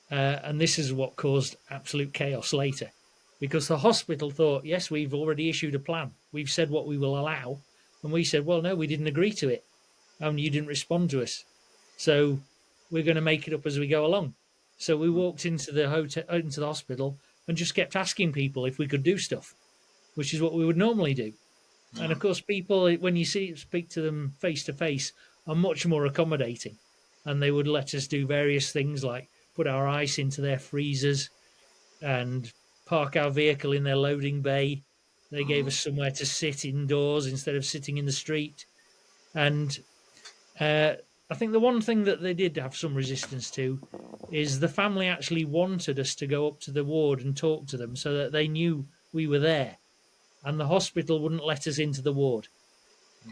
And this is what caused absolute chaos later, because the hospital thought, yes, we've already issued a plan. We've said what we will allow. And we said, well, no, we didn't agree to it. And you didn't respond to us. So we're going to make it up as we go along. So we walked into the hotel, into the hospital, and just kept asking people if we could do stuff, which is what we would normally do. And of course, people, when you speak to them face to face, are much more accommodating. And they would let us do various things like put our ice into their freezers and park our vehicle in their loading bay. They gave us somewhere to sit indoors instead of sitting in the street. And I think the one thing that they did have some resistance to is the family actually wanted us to go up to the ward and talk to them so that they knew we were there. And the hospital wouldn't let us into the ward,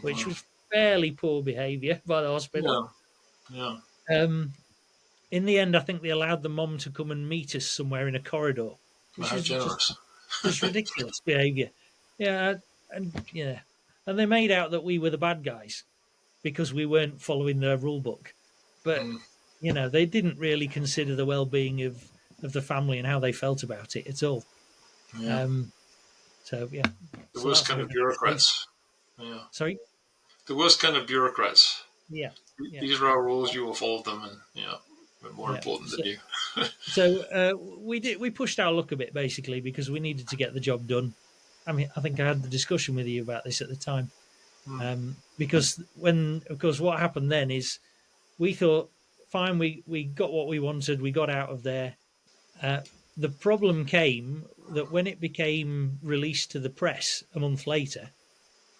which was fairly poor behaviour by the hospital. Yeah. In the end, I think they allowed the mom to come and meet us somewhere in a corridor, which How was generous. just ridiculous behaviour. Yeah, and they made out that we were the bad guys because we weren't following their rule book. But they didn't really consider the well-being of the family and how they felt about it at all. Yeah. So yeah, The worst kind of bureaucrats. Yeah. Sorry. The worst kind of bureaucrats. Yeah. These are our rules. You will follow them, and we're more important than you. So we pushed our luck a bit basically because we needed to get the job done. I mean, I think I had the discussion with you about this at the time, because of course, what happened then is we thought, fine, we got what we wanted, we got out of there. The problem came that when it became released to the press a month later,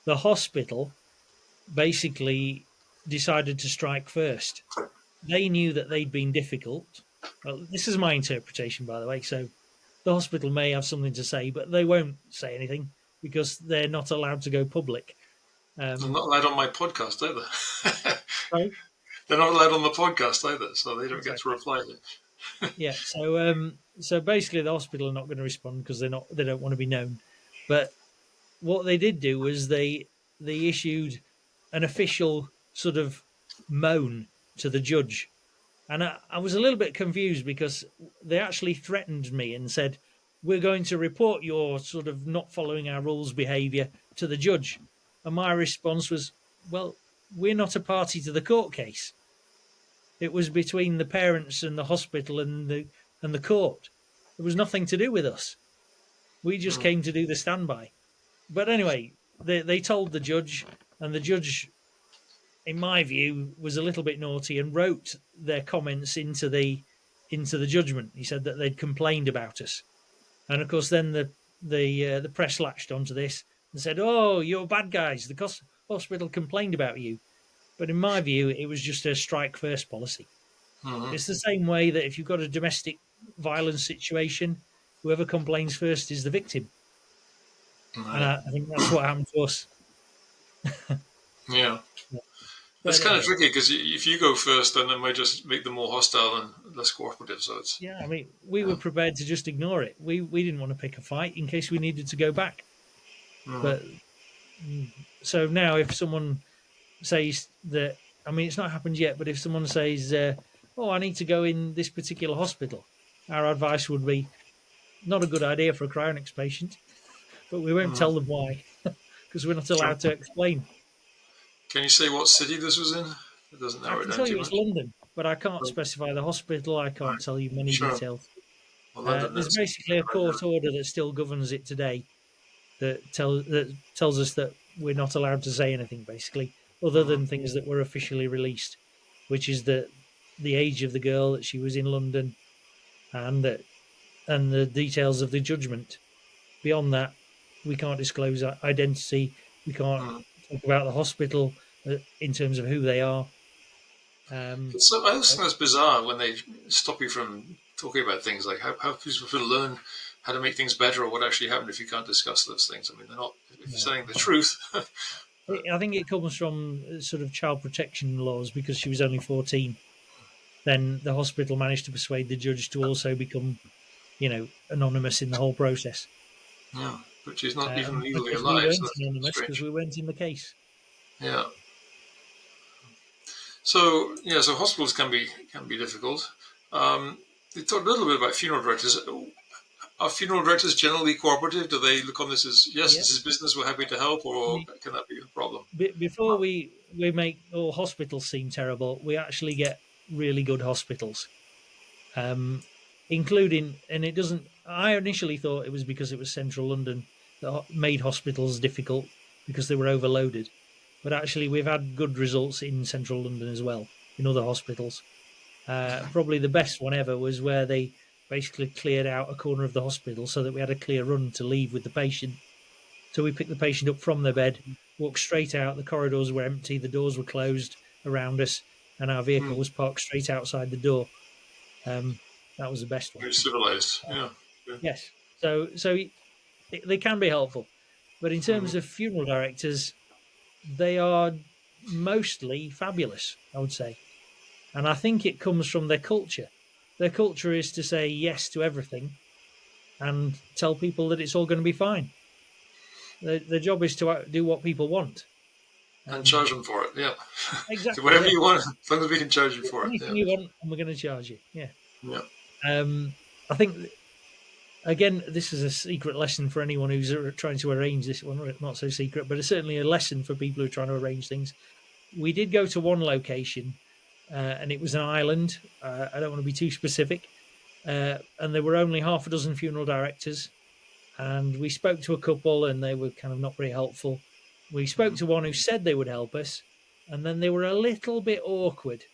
the hospital basically decided to strike first. They knew that they'd been difficult. Well, this is my interpretation, by the way, so the hospital may have something to say, but they won't say anything because they're not allowed to go public. They're not allowed on my podcast either. Sorry? They're not allowed on the podcast either, so they don't get to reply. Yeah, so basically the hospital are not going to respond because they don't want to be known. But what they did do was they issued an official sort of moan to the judge. And I was a little bit confused because they actually threatened me and said, we're going to report your sort of not following our rules behaviour to the judge. And my response was, well, we're not a party to the court case. It was between the parents and the hospital and the court. There was nothing to do with us. We just came to do the standby. But anyway, they told the judge, and the judge, in my view, was a little bit naughty and wrote their comments into the judgment. He said that they'd complained about us, and of course, then the press latched onto this and said, "Oh, you're bad guys. The hospital complained about you." But in my view, it was just a strike first policy. It's the same way that if you've got a domestic violence situation, whoever complains first is the victim. And I think that's what happened to us. Yeah. It's kind of tricky because if you go first, then it might just make them more hostile and less cooperative. So it's I mean, we were prepared to just ignore it. We didn't want to pick a fight in case we needed to go back. But so now, if someone says that, I mean, it's not happened yet, but if someone says, "Oh, I need to go in this particular hospital," our advice would be, not a good idea for a cryonics patient, but we won't tell them why because we're not allowed to explain. Can you say what city this was in? It doesn't narrow I it can down tell too you much. it's London, but I can't specify the hospital. I can't tell you many details. Well, There's basically a court order that still governs it today that tells us that we're not allowed to say anything, basically, other than things that were officially released, which is the age of the girl, that she was in London, and the details of the judgment. Beyond that, we can't disclose identity. We can't Mm. talk about the hospital in terms of who they are. So I always think that's bizarre when they stop you from talking about things like how people learn how to make things better or what actually happened if you can't discuss those things. I mean, they're not if you're saying the truth. I think it comes from sort of child protection laws because she was only 14. Then the hospital managed to persuade the judge to also become, anonymous in the whole process. Yeah, which is not even Of legally course, we alive. So weren't that's anonymous because strange. we weren't in the case. Yeah. So yeah, so hospitals can be difficult. You talked a little bit about funeral directors. Are funeral directors generally cooperative? Do they look on this as yes, Yeah. this is business, we're happy to help, or can that be a problem? Before we make all hospitals seem terrible, we actually get really good hospitals, um, including, and it doesn't. I initially thought it was because it was central London that made hospitals difficult because they were overloaded, but actually we've had good results in central London as well in other hospitals. Probably the best one ever was where they basically cleared out a corner of the hospital so that we had a clear run to leave with the patient. So we picked the patient up from their bed, walked straight out. The corridors were empty, the doors were closed around us, and our vehicle Hmm. was parked straight outside the door. Um, that was the best one. Very civilized. Yeah. Yeah. Yes. So they can be helpful, but in Hmm. terms of funeral directors, they are mostly fabulous, I would say, and I think it comes from their culture. Their culture is to say yes to everything and tell people that it's all going to be fine. Their job is to do what people want. And Um, charge them for it. Yeah. So exactly, whatever yeah. you want, as long as we can charge you for it. Anything Yeah. you want, and we're going to charge you. Yeah. Yeah. I think again, this is a secret lesson for anyone who's trying to arrange this one. Not so secret, but it's certainly a lesson for people who are trying to arrange things. We did go to one location, and it was an island. I don't want to be too specific, and there were only half a dozen funeral directors. And we spoke to a couple, and they were kind of not very helpful. We spoke Mhm. to one who said they would help us, and then they were a little bit awkward.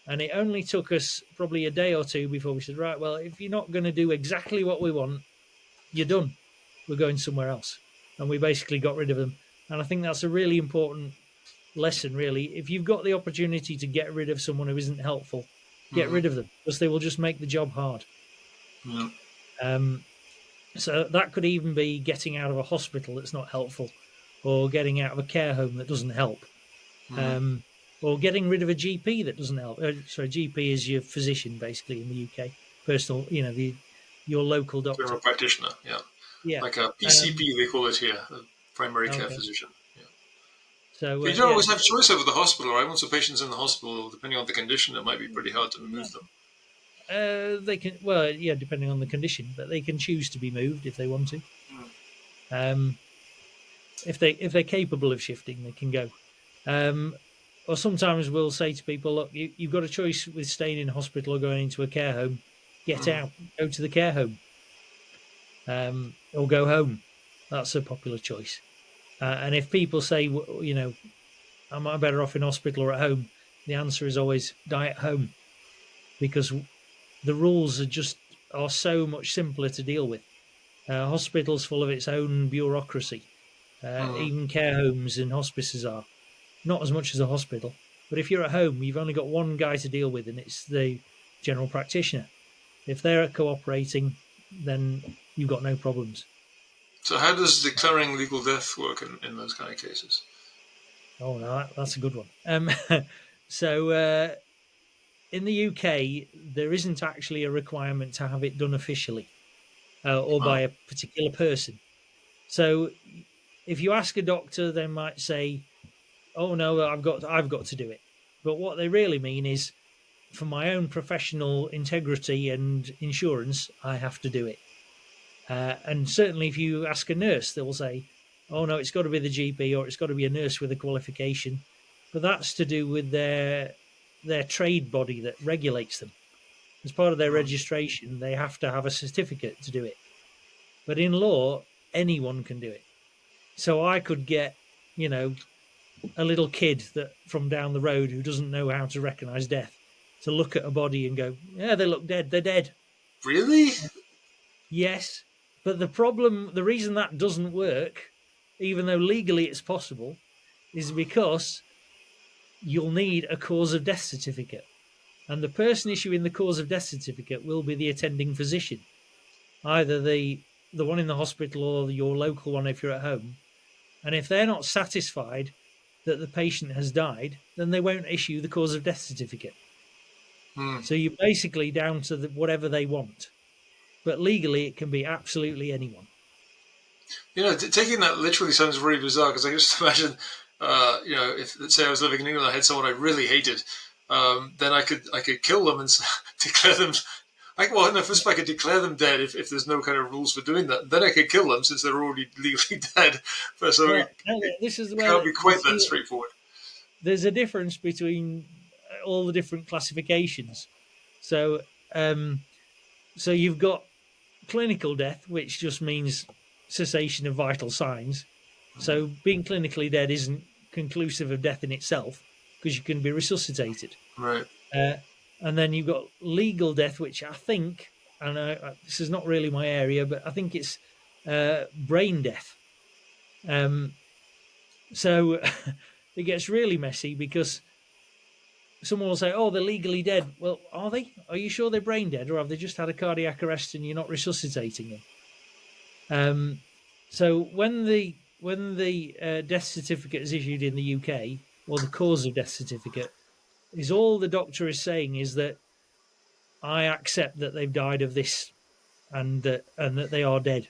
And it only took us probably a day or two before we said, right, well, if you're not going to do exactly what we want, you're done. We're going somewhere else. And we basically got rid of them. And I think that's a really important lesson, really. If you've got the opportunity to get rid of someone who isn't helpful, get Mhm. rid of them because they will just make the job hard. Yeah. Um, so that could even be getting out of a hospital that's not helpful, or getting out of a care home that doesn't help, Mhm. um, or getting rid of a GP that doesn't help. Sorry, GP is your physician basically in the UK, personal, your local doctor. General practitioner. Yeah. Yeah. Like a Um, PCP, they call it here, a primary care okay. physician. Yeah. So But you don't yeah, always have choice over the hospital, right? Once a patient's in the hospital, depending on the condition, it might be pretty hard to move them. they can. Well, yeah, depending on the condition, but they can choose to be moved if they want to. Mm. Um, if they're capable of shifting, they can go. Um, or sometimes we'll say to people, look, you've got a choice with staying in hospital or going into a care home. Get Mm. out, go to the care home, or go home. That's a popular choice. And if people say, am I better off in hospital or at home? The answer is always die at home because the rules are so much simpler to deal with. Hospitals full of its own bureaucracy. Mm. Even care homes and hospices are not as much as a hospital. But if you're at home, you've only got one guy to deal with, and it's the general practitioner. If they're cooperating, then you've got no problems. So how does declaring legal death work in those kind of cases? Oh, no, that's a good one. So in the UK, there isn't actually a requirement to have it done officially or Oh. by a particular person. So if you ask a doctor, they might say, "Oh no, I've got to do it." But what they really mean is, for my own professional integrity and insurance, I have to do it. And certainly, if you ask a nurse, they will say, "Oh no, it's got to be the GP or it's got to be a nurse with a qualification." But that's to do with their trade body that regulates them. As part of their Mm. registration, they have to have a certificate to do it. But in law, anyone can do it. So I could get, you know, a little kid that from down the road who doesn't know how to recognize death to look at a body and go, "Yeah, they look dead. They're dead." Really? Yes. But the reason that doesn't work, even though legally it's possible, is because you'll need a cause of death certificate. And the person issuing the cause of death certificate will be the attending physician, either the one in the hospital or your local one if you're at home. And if they're not satisfied that the patient has died, then they won't issue the cause of death certificate. Hmm. So you're basically down to whatever they want. But legally, it can be absolutely anyone. Taking that literally sounds really bizarre because I just imagine, if let's say I was living in England, I had someone I really hated, then I could kill them and declare them. Well, in the first place, I could declare them dead if there's no kind of rules for doing that. Then I could kill them since they're already legally dead. So Well, it this is can't be quite that straightforward. there's a difference between all the different classifications. So, um, so you've got clinical death, which just means cessation of vital signs. So being clinically dead isn't conclusive of death in itself because you can be resuscitated. Right. Uh, and then you've got legal death, which I think, and this is not really my area, but I think it's brain death. So it gets really messy because someone will say, "Oh, they're legally dead." Well, are they? Are you sure they're brain dead, or have they just had a cardiac arrest and you're not resuscitating them? So when the death certificate is issued in the UK, or the cause of death certificate, is all the doctor is saying is that I accept that they've died of this and that they are dead.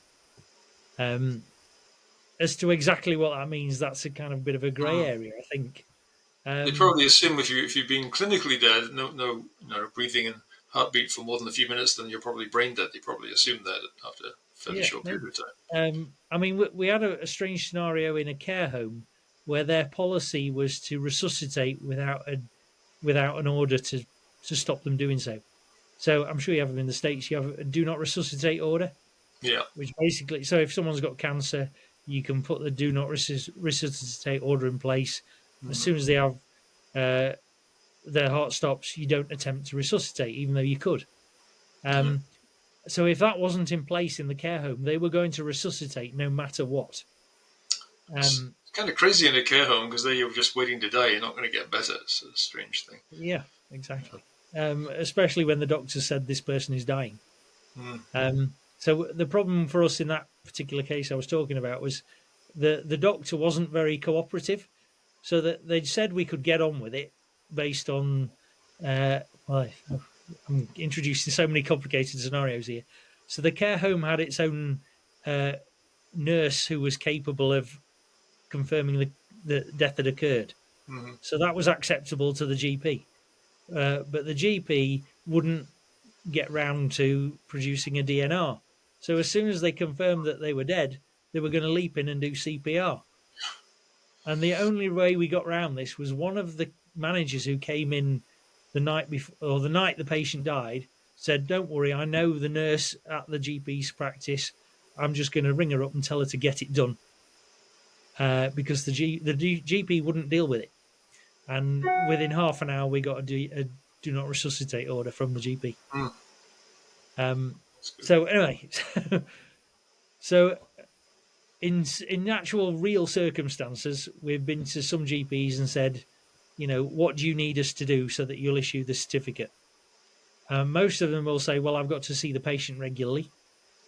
As to exactly what that means, that's a kind of bit of a grey Hmm. area, I think. They Um, probably assume if you've been clinically dead, no breathing and heartbeat for more than a few minutes, then you're probably brain dead. They probably assume that after a fairly yeah, short period maybe. of time. I mean, we had a strange scenario in a care home where their policy was to resuscitate without an order to stop them doing so. So I'm sure you have them in the States. You have a do not resuscitate order, Yeah. which basically, so if someone's got cancer, you can put the do not resuscitate order in place. As Hmm. soon as they have their heart stops, you don't attempt to resuscitate, even though you could. Yeah. So if that wasn't in place in the care home, they were going to resuscitate no matter what. It's Um, kind of crazy in a care home because then you're just waiting to die. You're not going to get better. It's a strange thing. yeah, exactly. Especially when the doctor said this person is dying. Hmm. So the problem for us in that particular case I was talking about was the doctor wasn't very cooperative. So that they'd said we could get on with it based on well, I'm introducing so many complicated scenarios here. So the care home had its own uh, nurse who was capable of confirming the death had occurred. Hmm. So that was acceptable to the GP. But the GP wouldn't get round to producing a DNR. So as soon as they confirmed that they were dead, they were going to leap in and do CPR. And the only way we got round this was one of the managers who came in the night before, or the night the patient died, said, "Don't worry, I know the nurse at the GP's practice. I'm just going to ring her up and tell her to get it done." Because the GP wouldn't deal with it. And within half an hour, we got a do not resuscitate order from the GP. Hmm. So anyway, so in actual real circumstances, we've been to some GPs and said, what do you need us to do so that you'll issue the certificate? Most of them will say, well, I've got to see the patient regularly,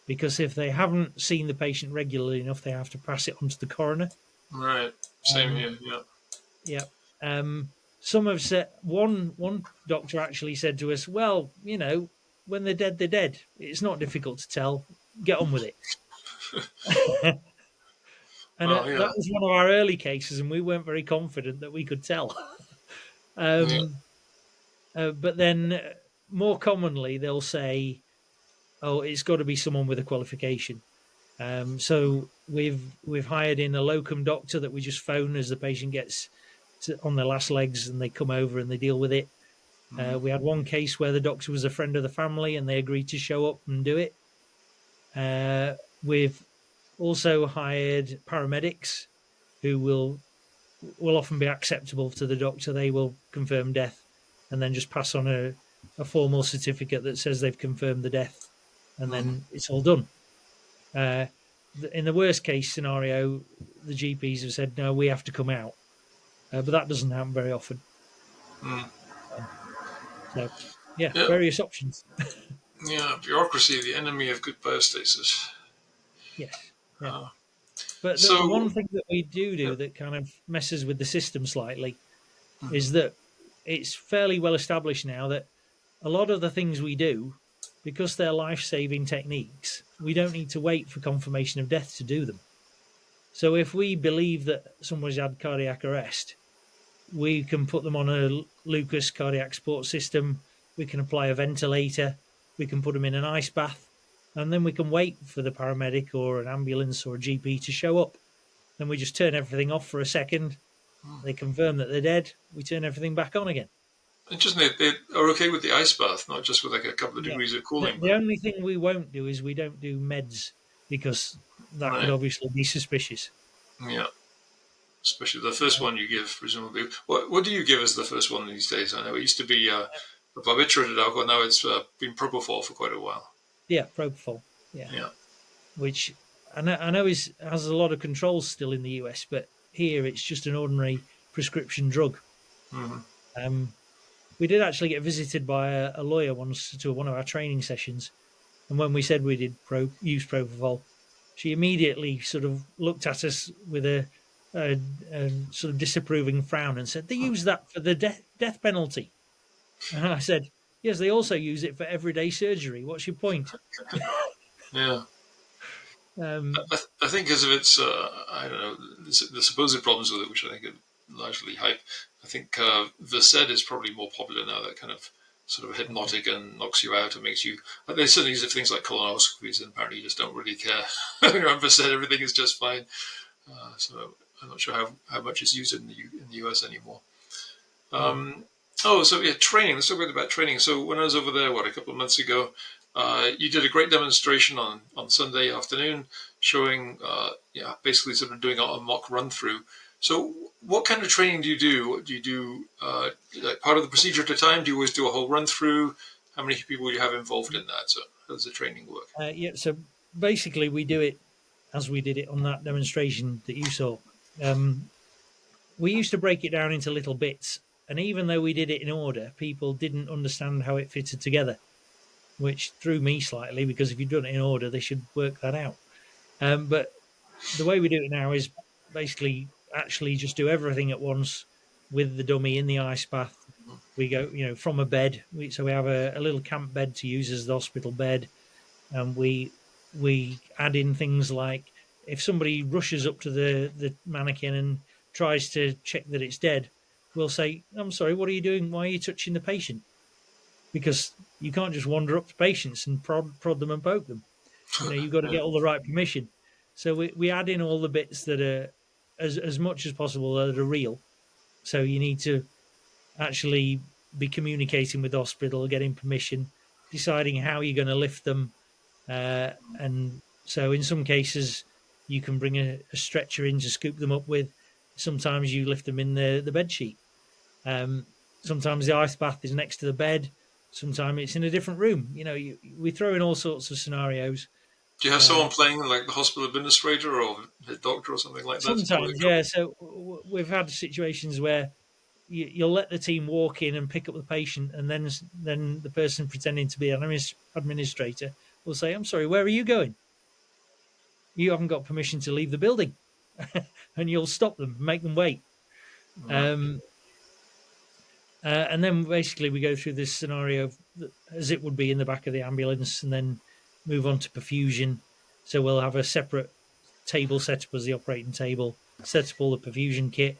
because if they haven't seen the patient regularly enough, they have to pass it on to the coroner. Right. Same Um, here. Yeah. yeah. Some have said, one doctor actually said to us, well, when they're dead, they're dead. It's not difficult to tell. Get on with it. And Well, yeah. that was one of our early cases, and we weren't very confident that we could tell. Yeah. But then more commonly, they'll say, "Oh, it's got to be someone with a qualification." So we've hired in a locum doctor that we just phone as the patient gets on their last legs, and they come over and they deal with it. Hmm. We had one case where the doctor was a friend of the family, and they agreed to show up and do it. We've also hired paramedics who will often be acceptable to the doctor. They will confirm death and then just pass on a formal certificate that says they've confirmed the death, and Hmm. then it's all done. Uh, in the worst case scenario, the GPs have said no, we have to come out, but that doesn't happen very often. Mm. So yeah, Yeah, various options. yeah. Bureaucracy, the enemy of good biostasis. Yes, yeah. Uh, But the one so, thing that we yeah. do that kind of messes with the system slightly Mhm. is that it's fairly well established now that a lot of the things we do, because they're life saving techniques, we don't need to wait for confirmation of death to do them. So if we believe that somebody's had cardiac arrest, we can put them on a Lucas cardiac support system, we can apply a ventilator, we can put them in an ice bath, and then we can wait for the paramedic or an ambulance or a GP to show up. Then we just turn everything off for a second. They confirm that they're dead. We turn everything back on again. Interesting. They are okay with the ice bath, not just with like a couple of Yeah. degrees of The, cooling, the but only thing we won't do is we don't do meds because that would right. obviously be suspicious. Yeah. Especially the first one you give, presumably. What do you give as the first one these days? I know it used to be a barbiturated alcohol. Now it's been propofol for quite a while. Yeah, propofol. Yeah, Yeah. which I know has a lot of controls still in the US, but here it's just an ordinary prescription drug. Hmm. Um, we did actually get visited by a lawyer once to one of our training sessions, and when we said we did use propofol, she immediately sort of looked at us with a sort of disapproving frown and said, "They use that for the death penalty." And I said, "Yes, they also use it for everyday surgery. What's your point?" Yeah. Um, I think because of its, I don't know, the supposed problems with it, which I think are largely hype. I think Versed is probably more popular now. That kind of sort of okay. hypnotic and knocks you out and makes you. They certainly use it for things like colonoscopies, and apparently you just don't really care. On Versed, everything is just fine. So I'm not sure how much is used in the US anymore. Yeah. Um, oh, so yeah, training. Let's talk a bit about training. So when I was over there, a couple of months ago, you did a great demonstration on Sunday afternoon, showing, yeah, basically sort of doing a mock run through. So what kind of training do you do? What do you do? Like part of the procedure at a time? Do you always do a whole run through? How many people do you have involved in that? So how does the training work? Yeah. So basically, we do it as we did it on that demonstration that you saw. Um, we used to break it down into little bits, and even though we did it in order, people didn't understand how it fitted together, which threw me slightly because if you'd done it in order, they should work that out. But the way we do it now is basically actually just do everything at once with the dummy in the ice bath. We go, from a bed. So we have a little camp bed to use as the hospital bed, and we add in things like if somebody rushes up to the mannequin and tries to check that it's dead, we'll say, "I'm sorry, what are you doing? Why are you touching the patient?" Because you can't just wander up to patients and prod them and poke them. You've got to Yeah. get all the right permission. So we add in all the bits that are as much as possible that are real. So you need to actually be communicating with the hospital, getting permission, deciding how you're going to lift them, and so in some cases you can bring a stretcher in to scoop them up with. Sometimes you lift them in the bed sheet. Um, Sometimes the ice bath is next to the bed. Sometimes it's in a different room. We throw in all sorts of scenarios. Do you have Uh, someone playing like the hospital administrator or the doctor or something like that while they Sometimes, come? yeah. So we've had situations where you'll let the team walk in and pick up the patient, and then the person pretending to be an administrator will say, "I'm sorry, where are you going? You haven't got permission to leave the building," and you'll stop them, make them wait. Yeah. Um, and then basically we go through this scenario as it would be in the back of the ambulance, and then move on to perfusion. So we'll have a separate table set up as the operating table, set up all the perfusion kit,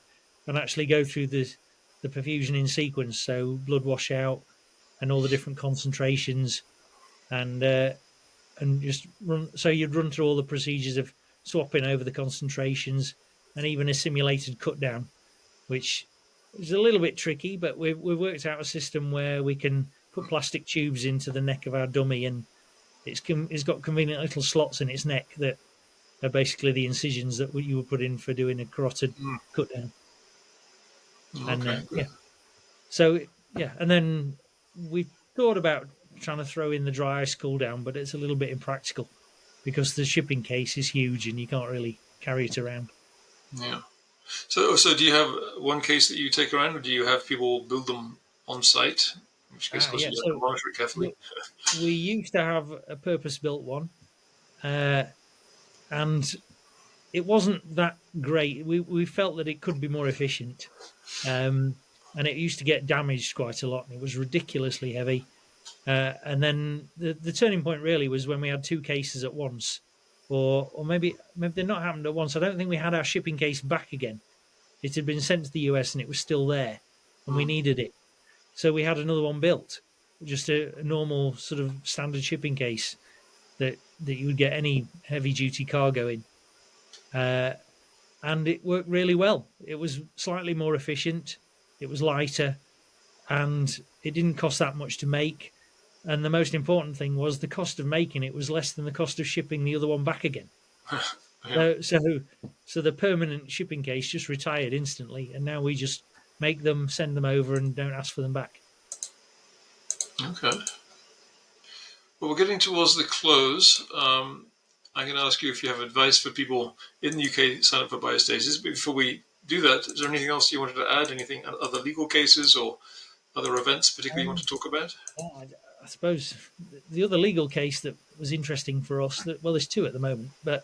and actually go through the perfusion in sequence. So blood washout and all the different concentrations, and just run. So you'd run through all the procedures of swapping over the concentrations, and even a simulated cut down, which is a little bit tricky, but we've worked out a system where we can put plastic tubes into the neck of our dummy, and it's got convenient little slots in its neck that are basically the incisions that you would put in for doing a carotid Mm. cut down. And Okay. yeah, so yeah, and then we thought about trying to throw in the dry ice cool down, but it's a little bit impractical. because the shipping case is huge and you can't really carry it around. Yeah. So do you have one case that you take around, or do you have people build them on site? In which case, of course, Yeah. you have to So monitor it carefully. we used to have a purpose-built one, uh, and it wasn't that great. We felt that it could be more efficient, um, and it used to get damaged quite a lot, and it was ridiculously heavy. And then the turning point really was when we had two cases at once, or maybe they're not happened at once. I don't think we had our shipping case back again. It had been sent to the US and it was still there, and we Mm. needed it, so we had another one built, just a normal sort of standard shipping case that you would get any heavy duty cargo in. Uh, and it worked really well. It was slightly more efficient, it was lighter, and it didn't cost that much to make. And the most important thing was the cost of making it was less than the cost of shipping the other one back again. Yeah. So the permanent shipping case just retired instantly, and now we just make them, send them over, and don't ask for them back. Okay. Well, we're getting towards the close. I'm going to ask you if you have advice for people in the UK sign up for biostasis. But before we do that, is there anything else you wanted to add? Anything, other legal cases or other events particularly you want Um, to talk about? I suppose the other legal case that was interesting for us, well, there's two at the moment, but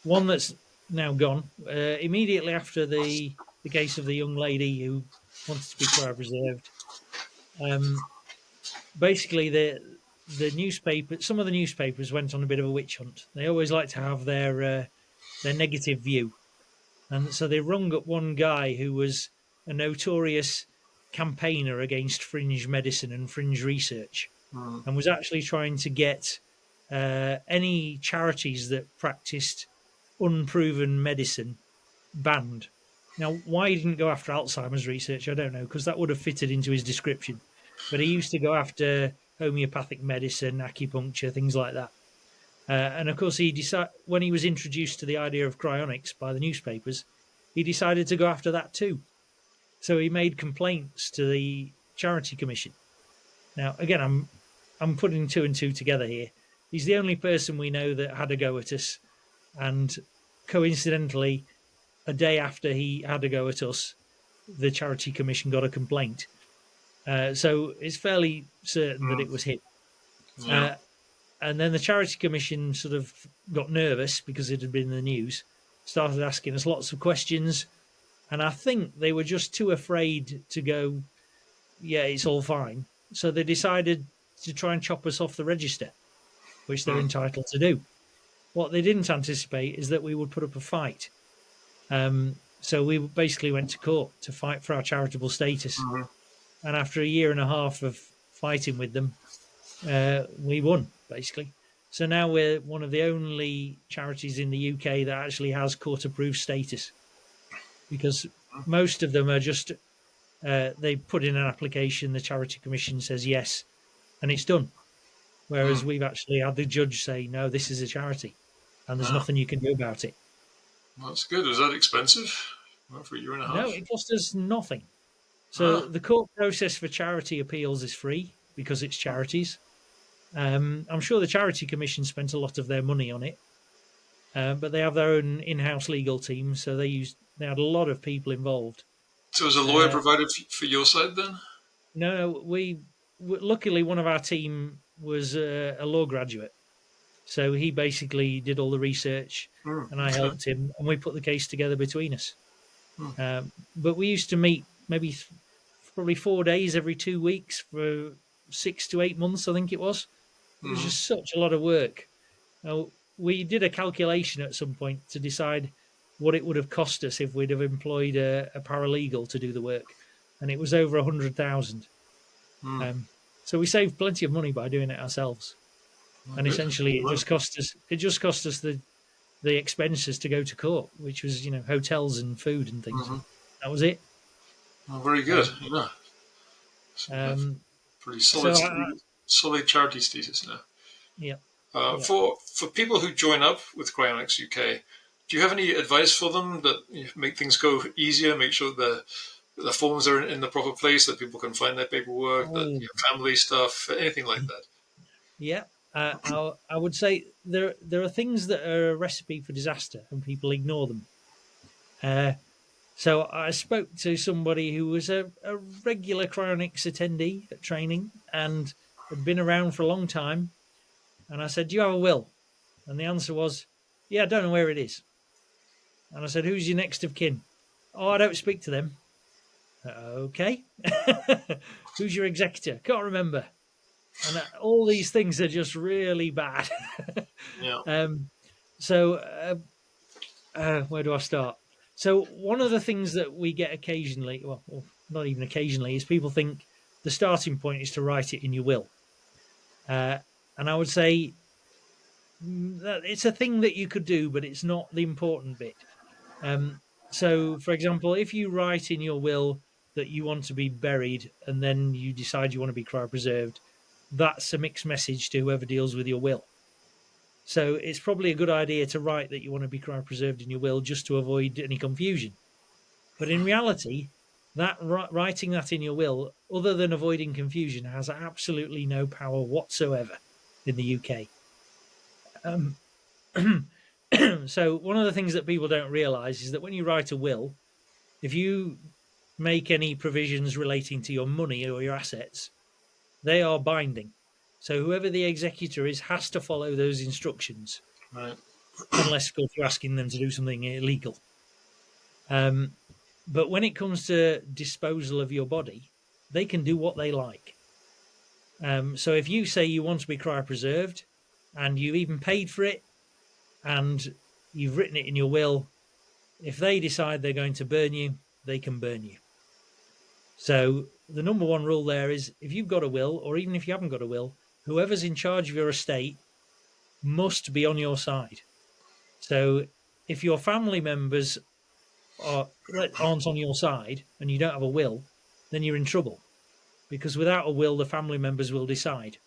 one that's now gone. Immediately after the case of the young lady who wanted to be cryopreserved, um, basically some of the newspapers went on a bit of a witch hunt. They always like to have their negative view, and so they rung up one guy who was a notorious campaigner against fringe medicine and fringe research, Mm. and was actually trying to get any charities that practiced unproven medicine banned. Now, why he didn't go after Alzheimer's research, I don't know, because that would have fitted into his description. But he used to go after homeopathic medicine, acupuncture, things like that. And of course, when he was introduced to the idea of cryonics by the newspapers, he decided to go after that too. So he made complaints to the charity commission. Now, again, I'm putting two and two together here. He's the only person we know that had a go at us, and coincidentally, a day after he had a go at us, the charity commission got a complaint. So it's fairly certain that Mm. it was him. Yeah. Uh, and then the charity commission sort of got nervous because it had been in the news, started asking us lots of questions. And I think they were just too afraid to go, yeah, it's all fine. So they decided to try and chop us off the register, which they're Mm. entitled to do. What they didn't anticipate is that we would put up a fight. So we basically went to court to fight for our charitable status. Mhm. And after a year and a half of fighting with them, we won, basically. So now we're one of the only charities in the UK that actually has court approved status, because most of them are just, they put in an application, the charity commission says yes, and it's done. Whereas Mm. we've actually had the judge say, no, this is a charity and there's Yeah. nothing you can do about it. That's good. Is that expensive? Well, for a year and a No, half? it cost us nothing. So Ah. the court process for charity appeals is free because it's charities. I'm sure the charity commission spent a lot of their money on it, but they have their own in-house legal team, so they had a lot of people involved. So is a lawyer Uh, provided for your side then? no, luckily one of our team was a law graduate, so he basically did all the research, Mm. and I Okay. helped him, and we put the case together between us. Mm. But we used to meet maybe probably 4 days every 2 weeks for 6 to 8 months, I think it was. It was Mhm. just such a lot of work. Now, we did a calculation at some point to decide what it would have cost us if we'd have employed a paralegal to do the work, and it was over 100,000. Mm. Um, so we saved plenty of money by doing it ourselves, Well, and good. essentially Well, it just cost us the expenses to go to court, which was hotels and food and things. mhm. That was it. Well, very good. Um, Yeah. So that's um, pretty so solid, I, solid charity status now. yeah, yeah. For people who join up with Cryonics UK, do you have any advice for them that make things go easier? Make sure the forms are in the proper place, that people can find their paperwork, that Oh, family stuff, anything like that. yeah. I would say there are things that are a recipe for disaster, and people ignore them. So I spoke to somebody who was a regular cryonics attendee at training and had been around for a long time. And I said, "Do you have a will?" And the answer was, "Yeah, I don't know where it is." And I said, "Who's your next of kin?" "Oh, I don't speak to them." Okay. "Who's your executor?" "Can't remember." And all these things are just really bad. Yeah. So, where do I start? So, one of the things that we get occasionally, well, not even occasionally, is people think the starting point is to write it in your will. And I would say that it's a thing that you could do, but it's not the important bit. So, for example, if you write in your will that you want to be buried and then you decide you want to be cryopreserved, that's a mixed message to whoever deals with your will. So it's probably a good idea to write that you want to be cryopreserved in your will just to avoid any confusion. But in reality, that writing that in your will, other than avoiding confusion, has absolutely no power whatsoever in the UK. So one of the things that people don't realise is that when you write a will, if you make any provisions relating to your money or your assets, they are binding. So whoever the executor is has to follow those instructions, Right. unless, of course, you're asking them to do something illegal. But when it comes to disposal of your body, they can do what they like. So if you say you want to be cryopreserved and you've even paid for it and you've written it in your will, if they decide they're going to burn you, they can burn you. So the number one rule there is if you've got a will, or even if you haven't got a will, whoever's in charge of your estate must be on your side. So if your family members aren't on your side and you don't have a will, then you're in trouble, because without a will, the family members will decide.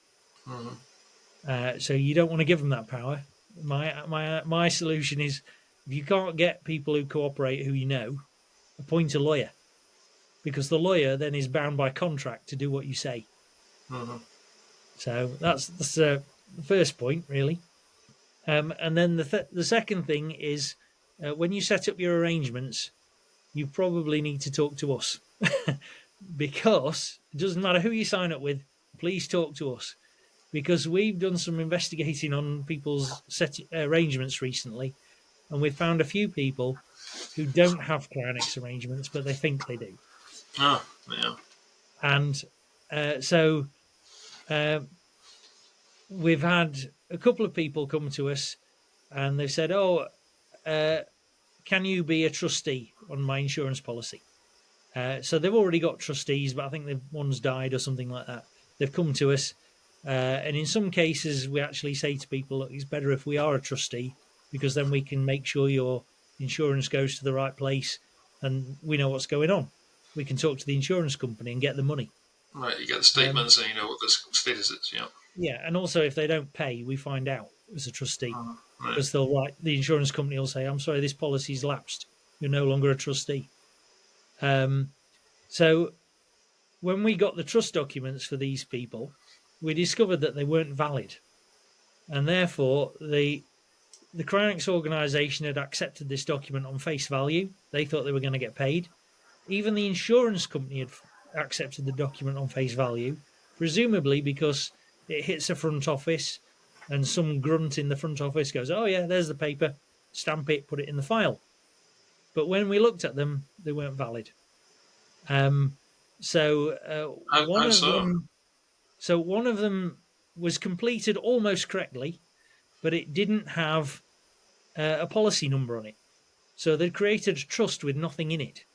So you don't want to give them that power. My solution is, if you can't get people who cooperate who you know, appoint a lawyer, because the lawyer then is bound by contract to do what you say. So that's the first point, really. And then the second thing is, when you set up your arrangements, you probably need to talk to us, because it doesn't matter who you sign up with, please talk to us, because we've done some investigating on people's arrangements recently, and we've found a few people who don't have cryonics arrangements, but they think they do. Oh, yeah. And so we've had a couple of people come to us and they've said, "Oh, can you be a trustee on my insurance policy?" So they've already got trustees, but I think one's died or something like that. They've come to us, and in some cases we actually say to people, "Look, it's better if we are a trustee, because then we can make sure your insurance goes to the right place and we know what's going on. We can talk to the insurance company and get the money." Right, you get the statements and you know what the status is, yeah. Yeah, and also if they don't pay, we find out as a trustee, Right. because the insurance company will say, "I'm sorry, this policy's lapsed. You're no longer a trustee." So when we got the trust documents for these people, we discovered that they weren't valid, and therefore the Cryonics organisation had accepted this document on face value. They thought they were going to get paid. Even the insurance company had accepted the document on face value, presumably because it hits a front office and some grunt in the front office goes, "Oh yeah, there's the paper, stamp it, put it in the file." But when we looked at them, they weren't valid. So one of them was completed almost correctly, but it didn't have a policy number on it. So they'd created a trust with nothing in it.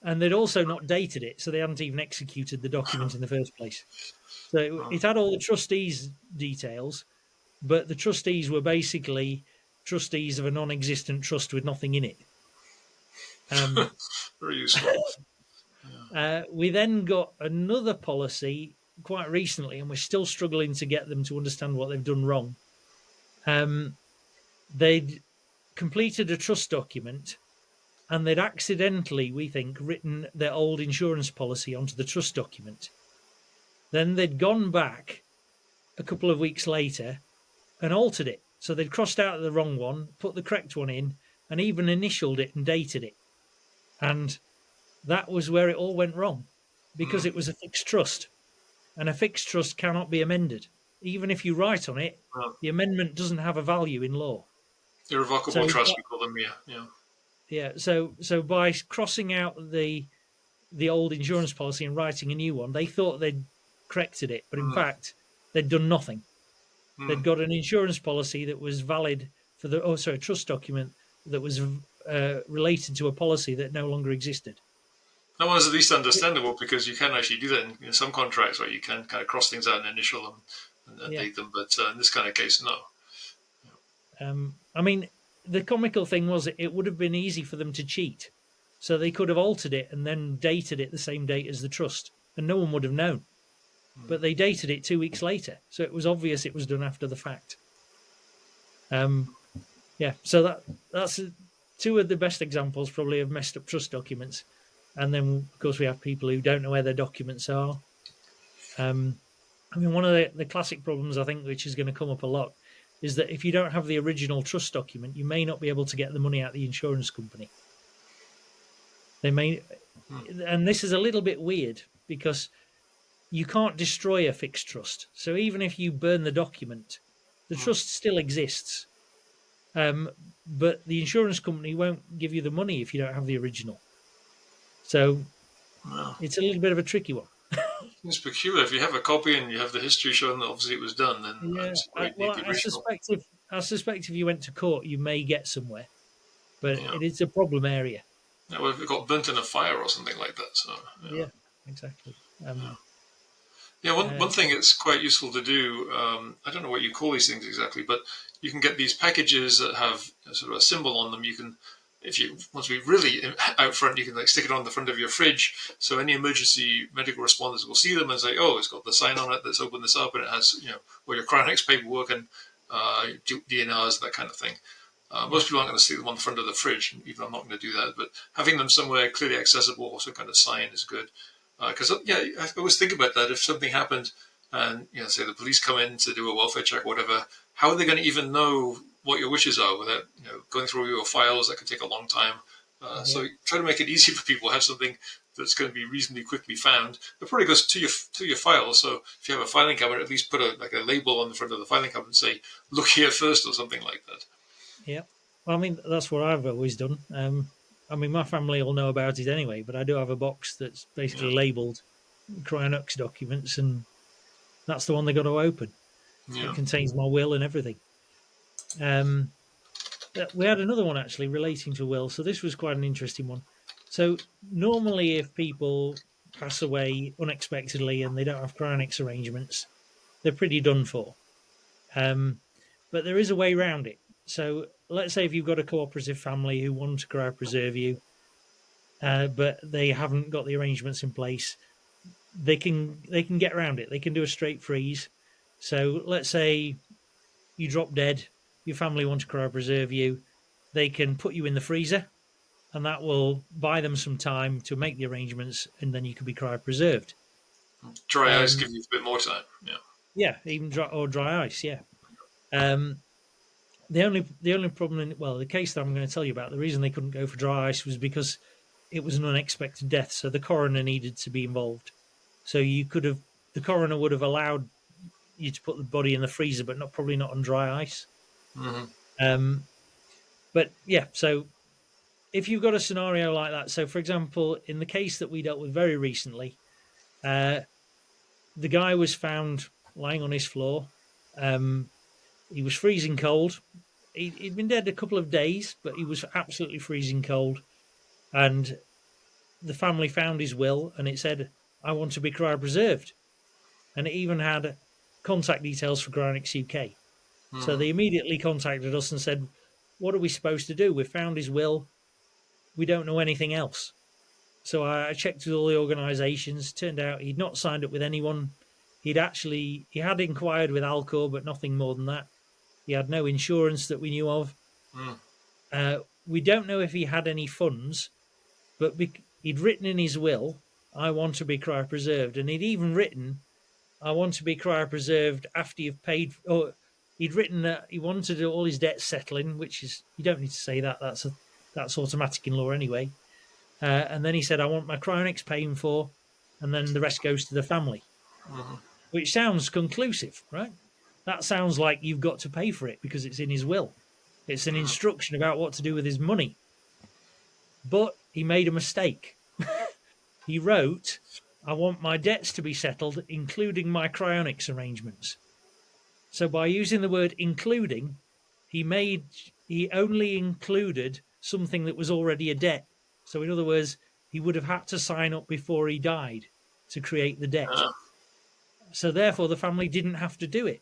And they'd also not dated it, so they hadn't even executed the document in the first place. So it had all the trustees' details, but the trustees were basically trustees of a non-existent trust with nothing in it. Very useful. We then got another policy quite recently, and we're still struggling to get them to understand what they've done wrong. They'd completed a trust document, and they'd accidentally, we think, written their old insurance policy onto the trust document. Then they'd gone back a couple of weeks later and altered it. So they'd crossed out the wrong one, put the correct one in, and even initialed it and dated it. And that was where it all went wrong, because Mm. it was a fixed trust, and a fixed trust cannot be amended. Even if you write on it, Well, the amendment doesn't have a value in law. irrevocable So trust, we call them. Yeah, yeah. yeah, so by crossing out the old insurance policy and writing a new one, they thought they'd corrected it, but in Mm. fact they'd done nothing. They'd Mm. got an insurance policy that was valid for the a trust document that was related to a policy that no longer existed. That one is at least understandable because you can actually do that in some contracts, right? You can kind of cross things out and initial them and Yeah. date them, but in this kind of case, no. I mean, the comical thing was it would have been easy for them to cheat. So they could have altered it and then dated it the same date as the trust, and no one would have known. But they dated it 2 weeks later, so it was obvious it was done after the fact. Yeah, so that's two of the best examples probably of messed up trust documents. And then, of course, we have people who don't know where their documents are. I mean, one of the classic problems, I think, which is going to come up a lot, is that if you don't have the original trust document, you may not be able to get the money out of the insurance company. They may, and this is a little bit weird because you can't destroy a fixed trust. So even if you burn the document, the trust still exists. But the insurance company won't give you the money if you don't have the original. So Well, it's a little bit of a tricky one. it's peculiar. If you have a copy and you have the history showing that obviously it was done, then Yeah, it's why you need well, the I original. suspect if you went to court, you may get somewhere, but Yeah. it is a problem area. Yeah, well, if it got burnt in a fire or something like that. So, yeah. Yeah, exactly. Yeah, Uh, one thing it's quite useful to do, I don't know what you call these things exactly, but you can get these packages that have sort of a symbol on them. You can, if you want to be really out front, you can like stick it on the front of your fridge. So any emergency medical responders will see them and say, oh, it's got the sign on it. Let's open this up. And it has, all your Cryonics paperwork and DNRs, that kind of thing. Most people aren't going to stick them on the front of the fridge, even I'm not going to do that. But having them somewhere clearly accessible, also kind of sign is good. Because I always think about that. If something happened, and say the police come in to do a welfare check or whatever, how are they going to even know what your wishes are without going through your files? That could take a long time. So try to make it easy for people. Have something that's going to be reasonably quickly found. It probably goes to your files. So if you have a filing cabinet, at least put a label on the front of the filing cabinet and say, "Look here first," or something like that. yeah. Well, I mean, that's what I've always done. I mean, my family will know about it anyway, but I do have a box that's basically Yeah. labelled Cryonics documents, and that's the one they got to open. It Yeah. contains my will and everything. We had another one actually relating to will, so this was quite an interesting one. So normally, if people pass away unexpectedly and they don't have cryonics arrangements, they're pretty done for. But there is a way around it. So let's say if you've got a cooperative family who want to cryopreserve you, but they haven't got the arrangements in place, they can get around it. They can do a straight freeze. So let's say you drop dead, your family want to cryopreserve you, they can put you in the freezer, and that will buy them some time to make the arrangements, and then you can be cryopreserved. Dry ice gives you a bit more time. Yeah. Yeah, even dry ice. Yeah. The only problem the case that I'm going to tell you about, the reason they couldn't go for dry ice was because it was an unexpected death, so the coroner needed to be involved. So the coroner would have allowed you to put the body in the freezer, but probably not on dry ice. Mm-hmm. But yeah, so if you've got a scenario like that, so for example, in the case that we dealt with very recently, the guy was found lying on his floor. He was freezing cold. He'd been dead a couple of days, but he was absolutely freezing cold. And the family found his will, and it said, "I want to be cryopreserved," and it even had contact details for Cryonics UK. So they immediately contacted us and said, "What are we supposed to do? We've found his will. We don't know anything else." So I checked with all the organisations. Turned out he'd not signed up with anyone. He had inquired with Alcor, but nothing more than that. He had no insurance that we knew of. We don't know if he had any funds, but he'd written in his will, "I want to be cryopreserved," and he'd even written I want to be cryopreserved after you've paid. Or he'd written that he wanted all his debts settling, which is you don't need to say that. That's automatic in law anyway. And then he said, I want my cryonics paying for, and then the rest goes to the family, Mhm. which sounds conclusive, right? That sounds like you've got to pay for it because it's in his will. It's an instruction about what to do with his money. But he made a mistake. He wrote, I want my debts to be settled, including my cryonics arrangements. So by using the word including, he only included something that was already a debt. So in other words, he would have had to sign up before he died to create the debt. Yeah. So therefore, the family didn't have to do it.